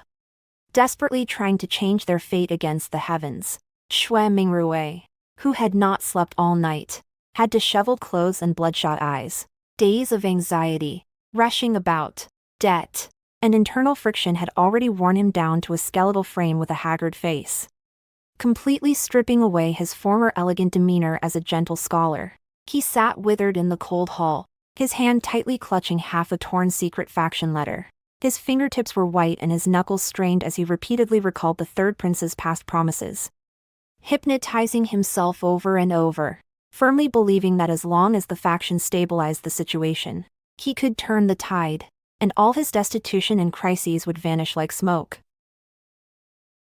desperately trying to change their fate against the heavens. Xue Mingrui, who had not slept all night, had disheveled clothes and bloodshot eyes. Days of anxiety, rushing about, debt, and internal friction had already worn him down to a skeletal frame with a haggard face, completely stripping away his former elegant demeanor as a gentle scholar. He sat withered in the cold hall, his hand tightly clutching half a torn secret faction letter. His fingertips were white and his knuckles strained as he repeatedly recalled the third prince's past promises, hypnotizing himself over and over, firmly believing that as long as the faction stabilized the situation, He could turn the tide, and all his destitution and crises would vanish like smoke.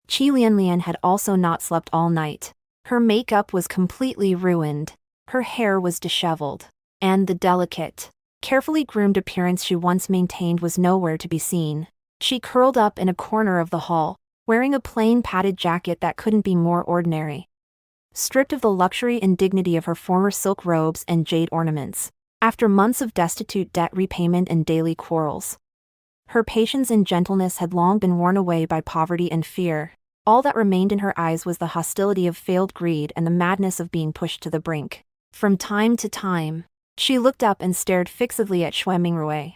Qi Lianlian had also not slept all night. Her makeup was completely ruined, her hair was disheveled, and the delicate, carefully groomed appearance she once maintained was nowhere to be seen. She curled up in a corner of the hall, wearing a plain padded jacket that couldn't be more ordinary. Stripped of the luxury and dignity of her former silk robes and jade ornaments, after months of destitute debt repayment and daily quarrels, her patience and gentleness had long been worn away by poverty and fear. All that remained in her eyes was the hostility of failed greed and the madness of being pushed to the brink. From time to time, she looked up and stared fixedly at Xue Mingrui.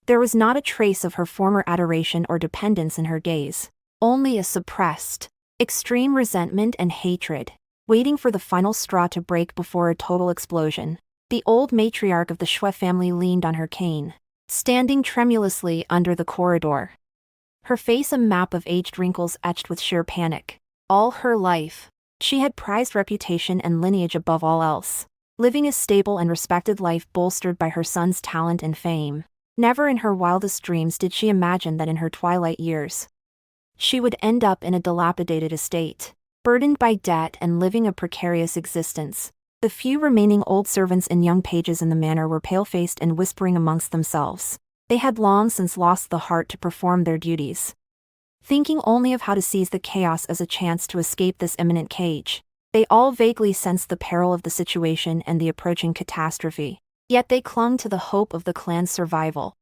There was not a trace of her former adoration or dependence in her gaze, only a suppressed, extreme resentment and hatred, waiting for the final straw to break before a total explosion. The old matriarch of the Xue family leaned on her cane, standing tremulously under the corridor. Her face a map of aged wrinkles etched with sheer panic. All her life, she had prized reputation and lineage above all else, living a stable and respected life bolstered by her son's talent and fame. Never in her wildest dreams did she imagine that in her twilight years, she would end up in a dilapidated estate, burdened by debt and living a precarious existence. The few remaining old servants and young pages in the manor were pale-faced and whispering amongst themselves. They had long since lost the heart to perform their duties, thinking only of how to seize the chaos as a chance to escape this imminent cage. They all vaguely sensed the peril of the situation and the approaching catastrophe, yet they clung to the hope of the clan's survival.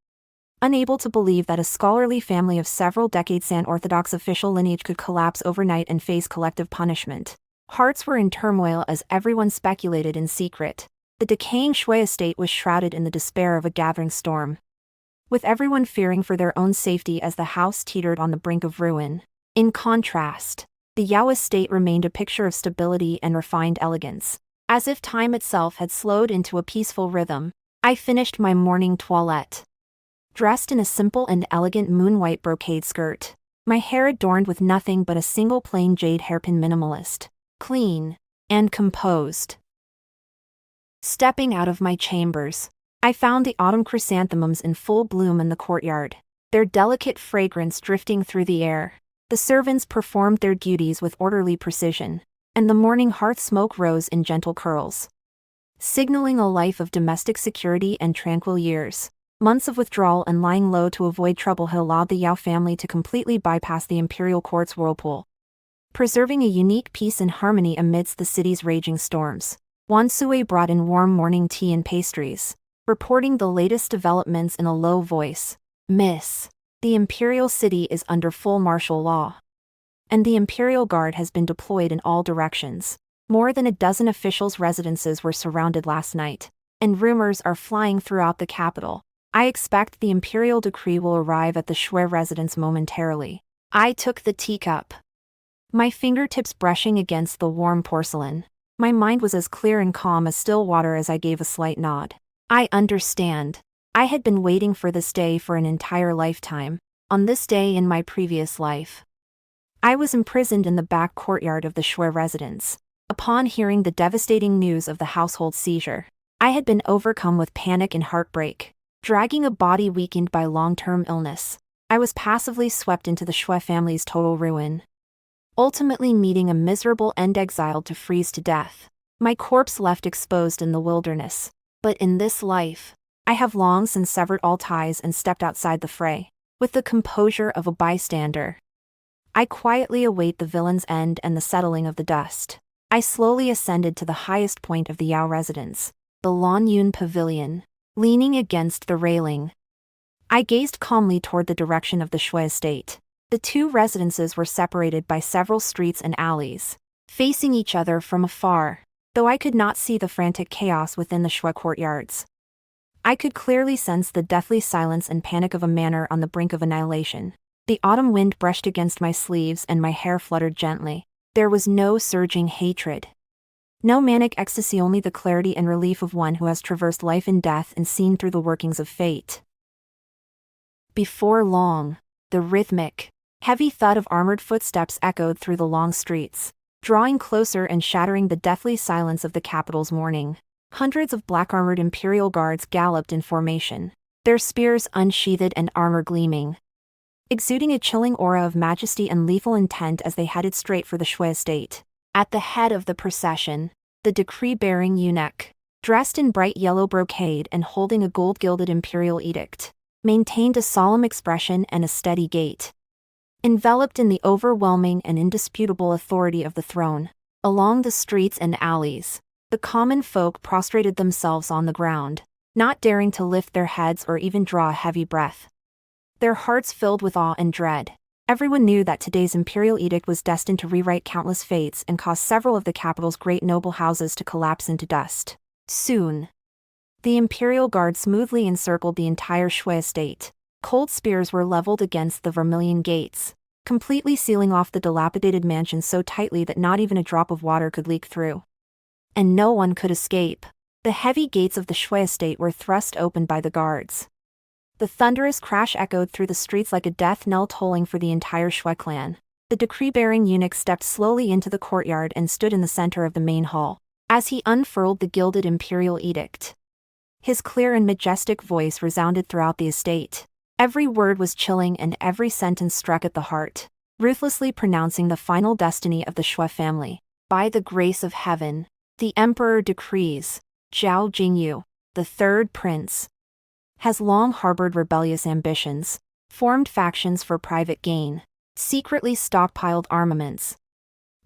Unable to believe that a scholarly family of several decades unorthodox official lineage could collapse overnight and face collective punishment. Hearts were in turmoil as everyone speculated in secret. The decaying Xue estate was shrouded in the despair of a gathering storm, with everyone fearing for their own safety as the house teetered on the brink of ruin. In contrast, the Yao estate remained a picture of stability and refined elegance. As if time itself had slowed into a peaceful rhythm, I finished my morning toilette. Dressed in a simple and elegant moon-white brocade skirt, my hair adorned with nothing but a single plain jade hairpin, minimalist, clean, and composed. Stepping out of my chambers, I found the autumn chrysanthemums in full bloom in the courtyard, their delicate fragrance drifting through the air. The servants performed their duties with orderly precision, and the morning hearth smoke rose in gentle curls, signaling a life of domestic security and tranquil years. Months of withdrawal and lying low to avoid trouble had allowed the Yao family to completely bypass the imperial court's whirlpool, preserving a unique peace and harmony amidst the city's raging storms. Xue brought in warm morning tea and pastries, reporting the latest developments in a low voice. "Miss, the imperial city is under full martial law, and the imperial guard has been deployed in all directions. More than a dozen officials' residences were surrounded last night, and rumors are flying throughout the capital. I expect the imperial decree will arrive at the Xue residence momentarily." I took the teacup, my fingertips brushing against the warm porcelain. My mind was as clear and calm as still water as I gave a slight nod. I understand. I had been waiting for this day for an entire lifetime. On this day in my previous life, I was imprisoned in the back courtyard of the Xue residence. Upon hearing the devastating news of the household seizure, I had been overcome with panic and heartbreak. Dragging a body weakened by long-term illness, I was passively swept into the Xue family's total ruin, ultimately meeting a miserable end, exiled to freeze to death. My corpse left exposed in the wilderness. But in this life, I have long since severed all ties and stepped outside the fray. With the composure of a bystander, I quietly await the villain's end and the settling of the dust. I slowly ascended to the highest point of the Yao residence, the Lianyun Pavilion. Leaning against the railing, I gazed calmly toward the direction of the Xue estate. The two residences were separated by several streets and alleys, facing each other from afar. Though I could not see the frantic chaos within the Xue courtyards, I could clearly sense the deathly silence and panic of a manor on the brink of annihilation. The autumn wind brushed against my sleeves and my hair fluttered gently. There was no surging hatred, no manic ecstasy, only the clarity and relief of one who has traversed life and death and seen through the workings of fate. Before long, the rhythmic, heavy thud of armored footsteps echoed through the long streets, drawing closer and shattering the deathly silence of the capital's morning. Hundreds of black-armored imperial guards galloped in formation, their spears unsheathed and armor gleaming, exuding a chilling aura of majesty and lethal intent as they headed straight for the Xue estate. At the head of the procession, the decree-bearing eunuch, dressed in bright yellow brocade and holding a gold-gilded imperial edict, maintained a solemn expression and a steady gait. Enveloped in the overwhelming and indisputable authority of the throne, along the streets and alleys, the common folk prostrated themselves on the ground, not daring to lift their heads or even draw a heavy breath. Their hearts filled with awe and dread. Everyone knew that today's imperial edict was destined to rewrite countless fates and cause several of the capital's great noble houses to collapse into dust. Soon, the imperial guard smoothly encircled the entire Xue estate. Cold spears were leveled against the vermilion gates, completely sealing off the dilapidated mansion so tightly that not even a drop of water could leak through. And no one could escape. The heavy gates of the Xue estate were thrust open by the guards. The thunderous crash echoed through the streets like a death knell tolling for the entire Xue clan. The decree-bearing eunuch stepped slowly into the courtyard and stood in the center of the main hall. As he unfurled the gilded imperial edict, his clear and majestic voice resounded throughout the estate. Every word was chilling and every sentence struck at the heart, ruthlessly pronouncing the final destiny of the Xue family. By the grace of heaven, the emperor decrees, Zhao Jingyu, the third prince, has long harbored rebellious ambitions, formed factions for private gain, secretly stockpiled armaments,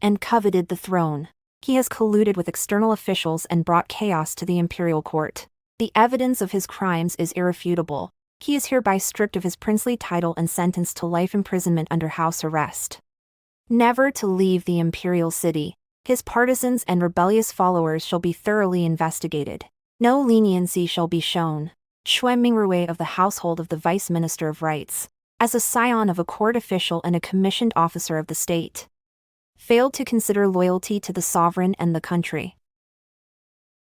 and coveted the throne. He has colluded with external officials and brought chaos to the imperial court. The evidence of his crimes is irrefutable. He is hereby stripped of his princely title and sentenced to life imprisonment under house arrest, never to leave the imperial city. His partisans and rebellious followers shall be thoroughly investigated. No leniency shall be shown. Xue Mingrui of the household of the Vice Minister of Rights, as a scion of a court official and a commissioned officer of the state, failed to consider loyalty to the sovereign and the country.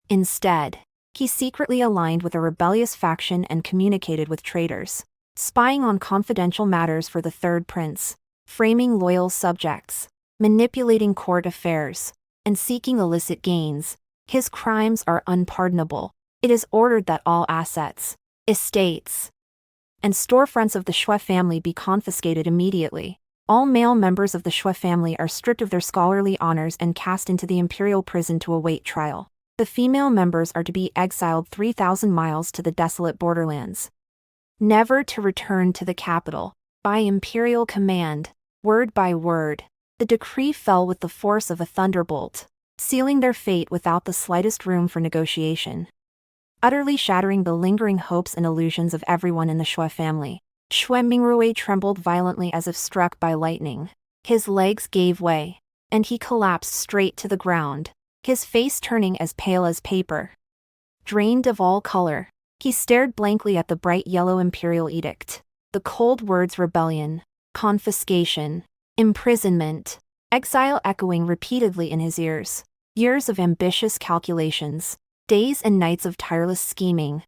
Instead, he secretly aligned with a rebellious faction and communicated with traitors, spying on confidential matters for the third prince, framing loyal subjects, manipulating court affairs, and seeking illicit gains. His crimes are unpardonable. It is ordered that all assets, estates, and storefronts of the Xue family be confiscated immediately. All male members of the Xue family are stripped of their scholarly honors and cast into the imperial prison to await trial. The female members are to be exiled 3,000 miles to the desolate borderlands, never to return to the capital. By imperial command, word by word, the decree fell with the force of a thunderbolt, sealing their fate without the slightest room for negotiation, utterly shattering the lingering hopes and illusions of everyone in the Xue family. Xue Mingrui trembled violently as if struck by lightning. His legs gave way, and he collapsed straight to the ground, his face turning as pale as paper. Drained of all color, he stared blankly at the bright yellow imperial edict. The cold words rebellion, confiscation, imprisonment, exile echoing repeatedly in his ears. Years of ambitious calculations, days and nights of tireless scheming,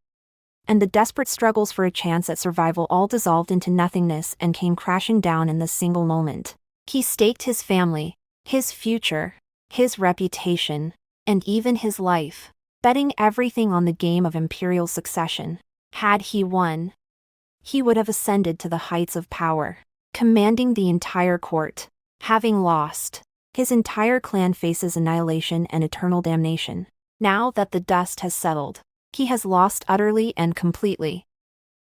and the desperate struggles for a chance at survival all dissolved into nothingness and came crashing down in this single moment. He staked his family, his future, his reputation, and even his life, betting everything on the game of imperial succession. Had he won, he would have ascended to the heights of power, commanding the entire court. Having lost, his entire clan faces annihilation and eternal damnation. Now that the dust has settled, he has lost utterly and completely.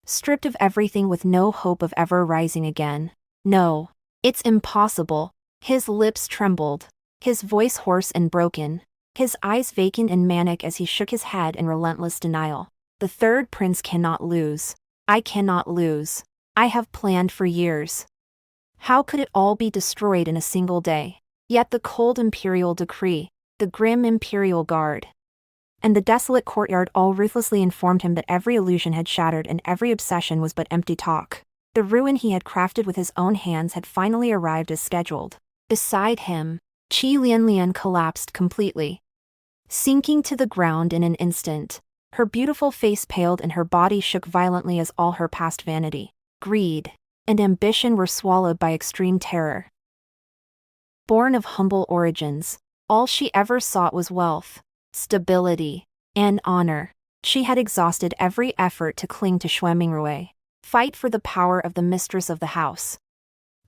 Stripped of everything with no hope of ever rising again. No, it's impossible. His lips trembled, his voice hoarse and broken, his eyes vacant and manic as he shook his head in relentless denial. The third prince cannot lose. I cannot lose. I have planned for years. How could it all be destroyed in a single day? Yet the cold imperial decree, the grim imperial guard, and the desolate courtyard all ruthlessly informed him that every illusion had shattered and every obsession was but empty talk. The ruin he had crafted with his own hands had finally arrived as scheduled. Beside him, Qi Lianlian collapsed completely, sinking to the ground in an instant. Her beautiful face paled and her body shook violently as all her past vanity, greed, and ambition were swallowed by extreme terror. Born of humble origins, all she ever sought was wealth, stability, and honor. She had exhausted every effort to cling to Xue Mingrui, fight for the power of the mistress of the house,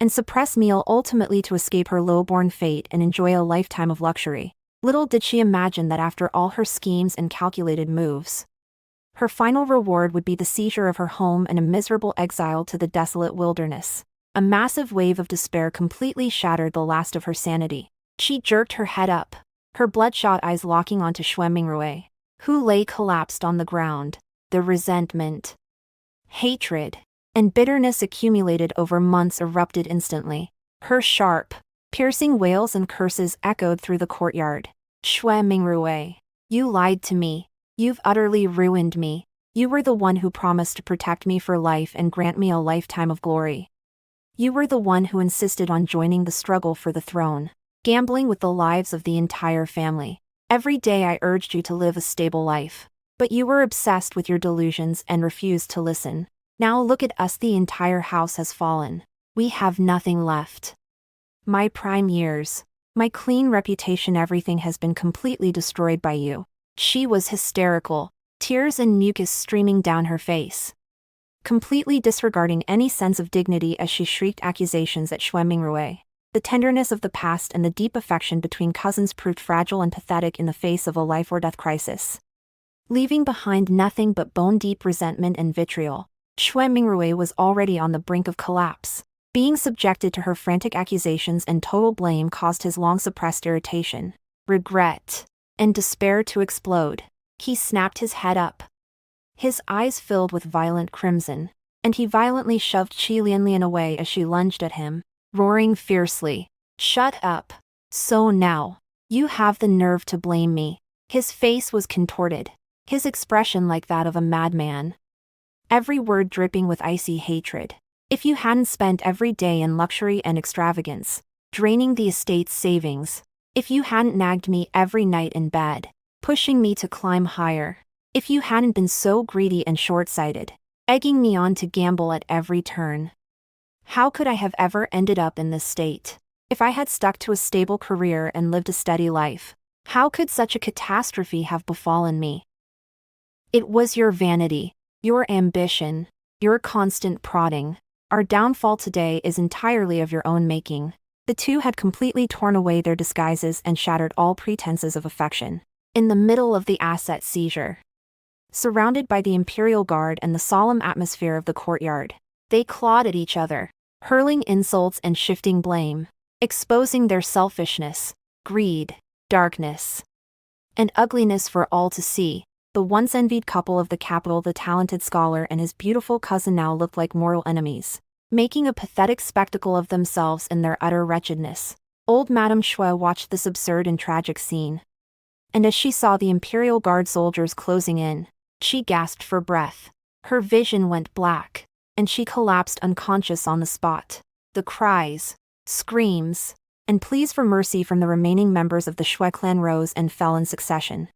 and suppress meal ultimately to escape her low-born fate and enjoy a lifetime of luxury. Little did she imagine that after all her schemes and calculated moves, her final reward would be the seizure of her home and a miserable exile to the desolate wilderness. A massive wave of despair completely shattered the last of her sanity. She jerked her head up, her bloodshot eyes locking onto Xue Mingrui, who lay collapsed on the ground. The resentment, hatred, and bitterness accumulated over months erupted instantly. Her sharp, piercing wails and curses echoed through the courtyard. Xue Mingrui, you lied to me. You've utterly ruined me. You were the one who promised to protect me for life and grant me a lifetime of glory. You were the one who insisted on joining the struggle for the throne, gambling with the lives of the entire family. Every day I urged you to live a stable life, but you were obsessed with your delusions and refused to listen. Now look at us, the entire house has fallen. We have nothing left. My prime years, my clean reputation, everything has been completely destroyed by you. She was hysterical, tears and mucus streaming down her face, completely disregarding any sense of dignity as she shrieked accusations at Xue Mingrui. The tenderness of the past and the deep affection between cousins proved fragile and pathetic in the face of a life-or-death crisis, leaving behind nothing but bone-deep resentment and vitriol. Xue Mingrui was already on the brink of collapse. Being subjected to her frantic accusations and total blame caused his long-suppressed irritation, regret, and despair to explode. He snapped his head up, his eyes filled with violent crimson, and he violently shoved Qi Lianlian away as she lunged at him, roaring fiercely, "Shut up! So now, you have the nerve to blame me." His face was contorted, his expression like that of a madman, every word dripping with icy hatred. If you hadn't spent every day in luxury and extravagance, draining the estate's savings, if you hadn't nagged me every night in bed, pushing me to climb higher, if you hadn't been so greedy and short-sighted, egging me on to gamble at every turn, how could I have ever ended up in this state? If I had stuck to a stable career and lived a steady life, how could such a catastrophe have befallen me? It was your vanity, your ambition, your constant prodding. Our downfall today is entirely of your own making. The two had completely torn away their disguises and shattered all pretenses of affection. In the middle of the asset seizure, surrounded by the imperial guard and the solemn atmosphere of the courtyard, they clawed at each other, hurling insults and shifting blame, exposing their selfishness, greed, darkness, and ugliness for all to see. The once envied couple of the capital, the talented scholar and his beautiful cousin, now looked like mortal enemies, making a pathetic spectacle of themselves in their utter wretchedness. Old Madame Xue watched this absurd and tragic scene, and as she saw the imperial guard soldiers closing in, she gasped for breath. Her vision went black, and she collapsed unconscious on the spot. The cries, screams, and pleas for mercy from the remaining members of the Xue clan rose and fell in succession.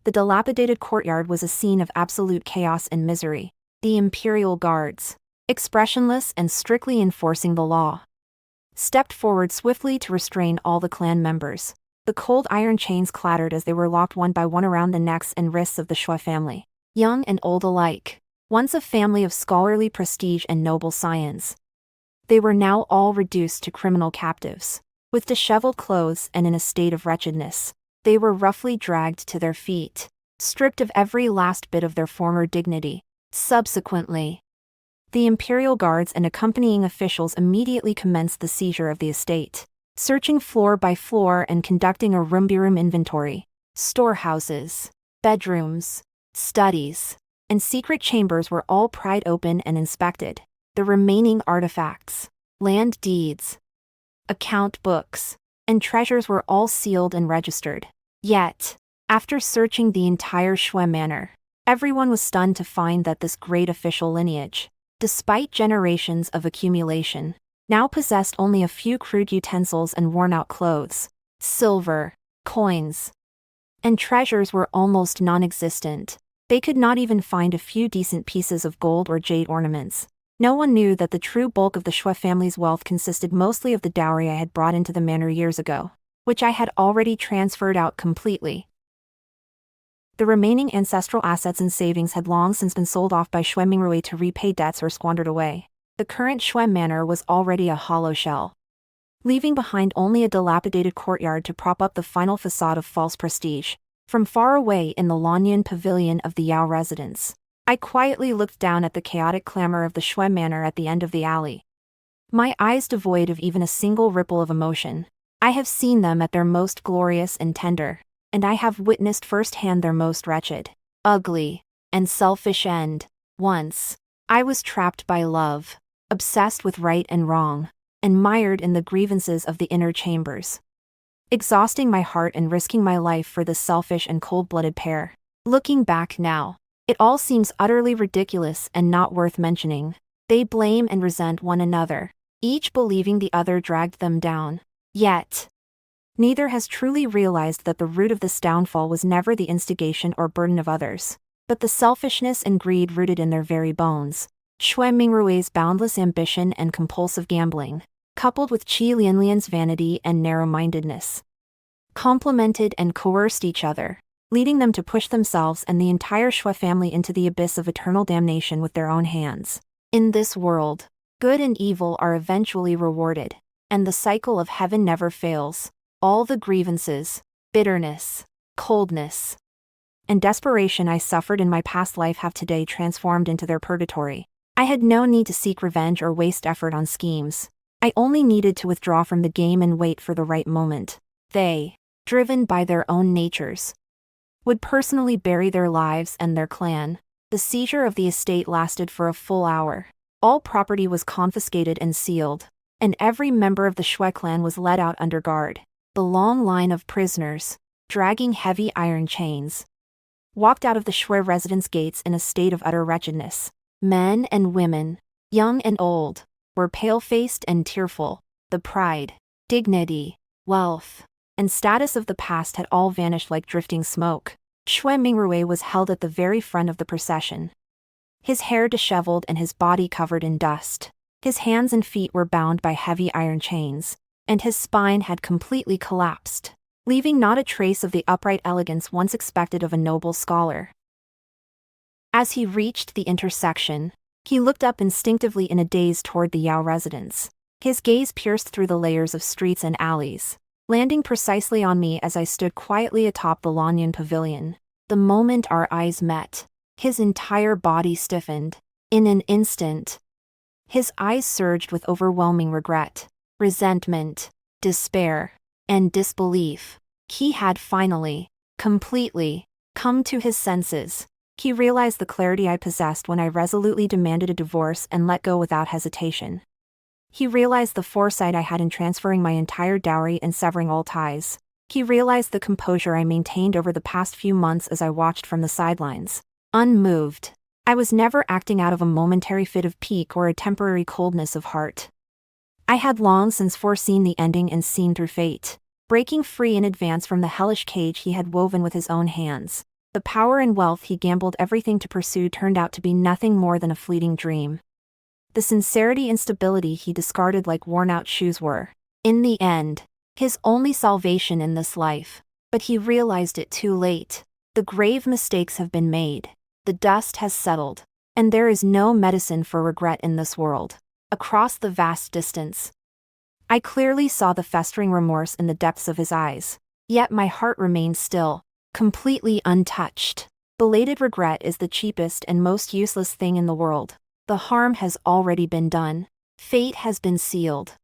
The dilapidated courtyard was a scene of absolute chaos and misery. The imperial guards, expressionless and strictly enforcing the law, stepped forward swiftly to restrain all the clan members. The cold iron chains clattered as they were locked one by one around the necks and wrists of the Xue family, young and old alike, once a family of scholarly prestige and noble scions. They were now all reduced to criminal captives. With disheveled clothes and in a state of wretchedness, they were roughly dragged to their feet, stripped of every last bit of their former dignity. Subsequently, the imperial guards and accompanying officials immediately commenced the seizure of the estate, searching floor by floor and conducting a room-by-room inventory. Storehouses, bedrooms, studies, and secret chambers were all pried open and inspected. The remaining artifacts, land deeds, account books, and treasures were all sealed and registered. Yet, after searching the entire Xue manor, everyone was stunned to find that this great official lineage, despite generations of accumulation, now possessed only a few crude utensils and worn-out clothes. Silver, coins, and treasures were almost non-existent. They could not even find a few decent pieces of gold or jade ornaments. No one knew that the true bulk of the Xue family's wealth consisted mostly of the dowry I had brought into the manor years ago, which I had already transferred out completely. The remaining ancestral assets and savings had long since been sold off by Xue Mingrui to repay debts or squandered away. The current Xue Manor was already a hollow shell, leaving behind only a dilapidated courtyard to prop up the final facade of false prestige. From far away in the Lianlian pavilion of the Yao residence, I quietly looked down at the chaotic clamor of the Xue Manor at the end of the alley, my eyes devoid of even a single ripple of emotion. I have seen them at their most glorious and tender, and I have witnessed firsthand their most wretched, ugly, and selfish end. Once, I was trapped by love, obsessed with right and wrong, and mired in the grievances of the inner chambers, exhausting my heart and risking my life for this selfish and cold-blooded pair. Looking back now, it all seems utterly ridiculous and not worth mentioning. They blame and resent one another, each believing the other dragged them down. Yet, neither has truly realized that the root of this downfall was never the instigation or burden of others, but the selfishness and greed rooted in their very bones. Xue Mingrui's boundless ambition and compulsive gambling, coupled with Qi Lianlian's vanity and narrow-mindedness, complemented and coerced each other, leading them to push themselves and the entire Xue family into the abyss of eternal damnation with their own hands. In this world, good and evil are eventually rewarded, and the cycle of heaven never fails. All the grievances, bitterness, coldness, and desperation I suffered in my past life have today transformed into their purgatory. I had no need to seek revenge or waste effort on schemes. I only needed to withdraw from the game and wait for the right moment. They, driven by their own natures, would personally bury their lives and their clan. The seizure of the estate lasted for a full hour. All property was confiscated and sealed, and every member of the Xue clan was led out under guard. The long line of prisoners, dragging heavy iron chains, walked out of the Xue residence gates in a state of utter wretchedness. Men and women, young and old, were pale-faced and tearful. The pride, dignity, wealth, and status of the past had all vanished like drifting smoke. Xue Mingrui was held at the very front of the procession, his hair disheveled and his body covered in dust. His hands and feet were bound by heavy iron chains, and his spine had completely collapsed, leaving not a trace of the upright elegance once expected of a noble scholar. As he reached the intersection, he looked up instinctively in a daze toward the Yao residence. His gaze pierced through the layers of streets and alleys, landing precisely on me as I stood quietly atop the Lianlian pavilion. The moment our eyes met, his entire body stiffened. In an instant, his eyes surged with overwhelming regret, resentment, despair, and disbelief. He had finally, completely, come to his senses. He realized the clarity I possessed when I resolutely demanded a divorce and let go without hesitation. He realized the foresight I had in transferring my entire dowry and severing all ties. He realized the composure I maintained over the past few months as I watched from the sidelines, unmoved. I was never acting out of a momentary fit of pique or a temporary coldness of heart. I had long since foreseen the ending and seen through fate, breaking free in advance from the hellish cage he had woven with his own hands. The power and wealth he gambled everything to pursue turned out to be nothing more than a fleeting dream. The sincerity and stability he discarded like worn-out shoes were, in the end, his only salvation in this life. But he realized it too late. The grave mistakes have been made. The dust has settled, and there is no medicine for regret in this world. Across the vast distance, I clearly saw the festering remorse in the depths of his eyes. Yet my heart remained still, completely untouched. Belated regret is the cheapest and most useless thing in the world. The harm has already been done. Fate has been sealed,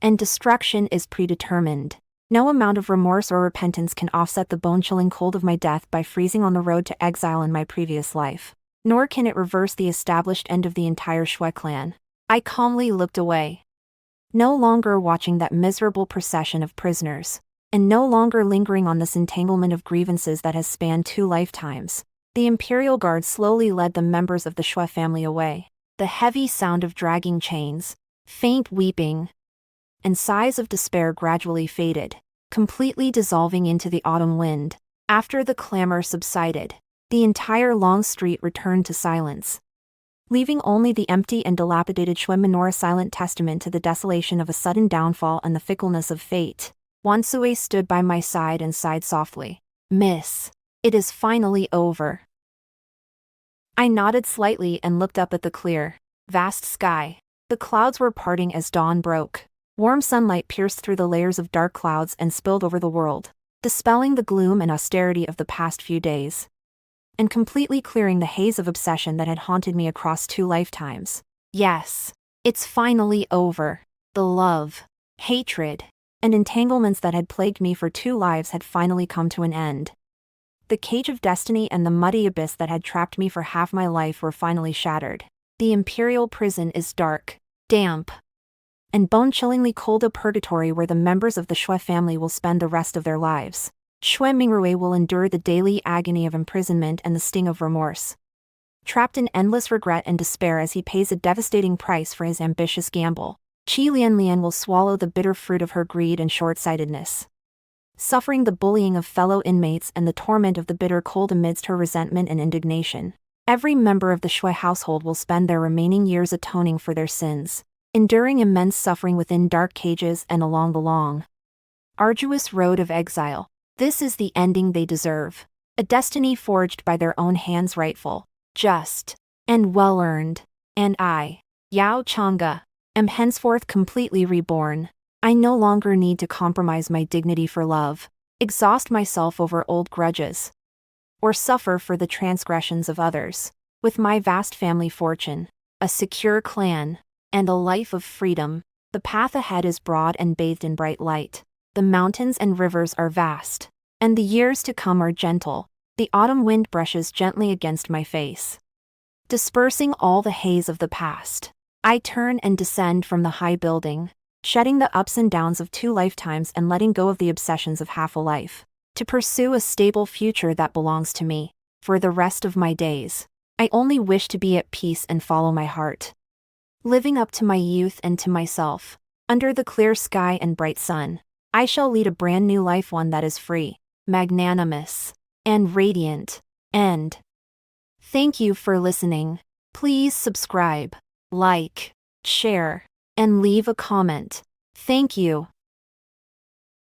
and destruction is predetermined. No amount of remorse or repentance can offset the bone-chilling cold of my death by freezing on the road to exile in my previous life. Nor can it reverse the established end of the entire Xue clan. I calmly looked away, no longer watching that miserable procession of prisoners, and no longer lingering on this entanglement of grievances that has spanned 2 lifetimes. The imperial guard slowly led the members of the Xue family away. The heavy sound of dragging chains, faint weeping, and sighs of despair gradually faded, completely dissolving into the autumn wind. After the clamor subsided, the entire long street returned to silence, leaving only the empty and dilapidated Xue Manor a silent testament to the desolation of a sudden downfall and the fickleness of fate. Xue stood by my side and sighed softly. "Miss, It is finally over. I nodded slightly and looked up at the clear, vast sky. The clouds were parting as dawn broke. Warm sunlight pierced through the layers of dark clouds and spilled over the world, dispelling the gloom and austerity of the past few days, and completely clearing the haze of obsession that had haunted me across 2 lifetimes. Yes, it's finally over. The love, hatred, and entanglements that had plagued me for 2 lives had finally come to an end. The cage of destiny and the muddy abyss that had trapped me for half my life were finally shattered. The imperial prison is dark, damp, and bone-chillingly cold, a purgatory where the members of the Xue family will spend the rest of their lives. Xue Mingrui will endure the daily agony of imprisonment and the sting of remorse, trapped in endless regret and despair as he pays a devastating price for his ambitious gamble. Qi Lianlian will swallow the bitter fruit of her greed and short-sightedness, suffering the bullying of fellow inmates and the torment of the bitter cold amidst her resentment and indignation. Every member of the Xue household will spend their remaining years atoning for their sins, enduring immense suffering within dark cages and along the long, arduous road of exile. This is the ending they deserve, a destiny forged by their own hands, rightful, just, and well-earned. And I, Yao Chang'e, am henceforth completely reborn. I no longer need to compromise my dignity for love, exhaust myself over old grudges, or suffer for the transgressions of others. With my vast family fortune, a secure clan, and a life of freedom, the path ahead is broad and bathed in bright light. The mountains and rivers are vast, and the years to come are gentle. The autumn wind brushes gently against my face, dispersing all the haze of the past. I turn and descend from the high building, shedding the ups and downs of 2 lifetimes and letting go of the obsessions of half a life, to pursue a stable future that belongs to me. For the rest of my days, I only wish to be at peace and follow my heart, living up to my youth and to myself. Under the clear sky and bright sun, I shall lead a brand new life, one that is free, magnanimous, and radiant. End. Thank you for listening. Please subscribe, like, share, and leave a comment. Thank you.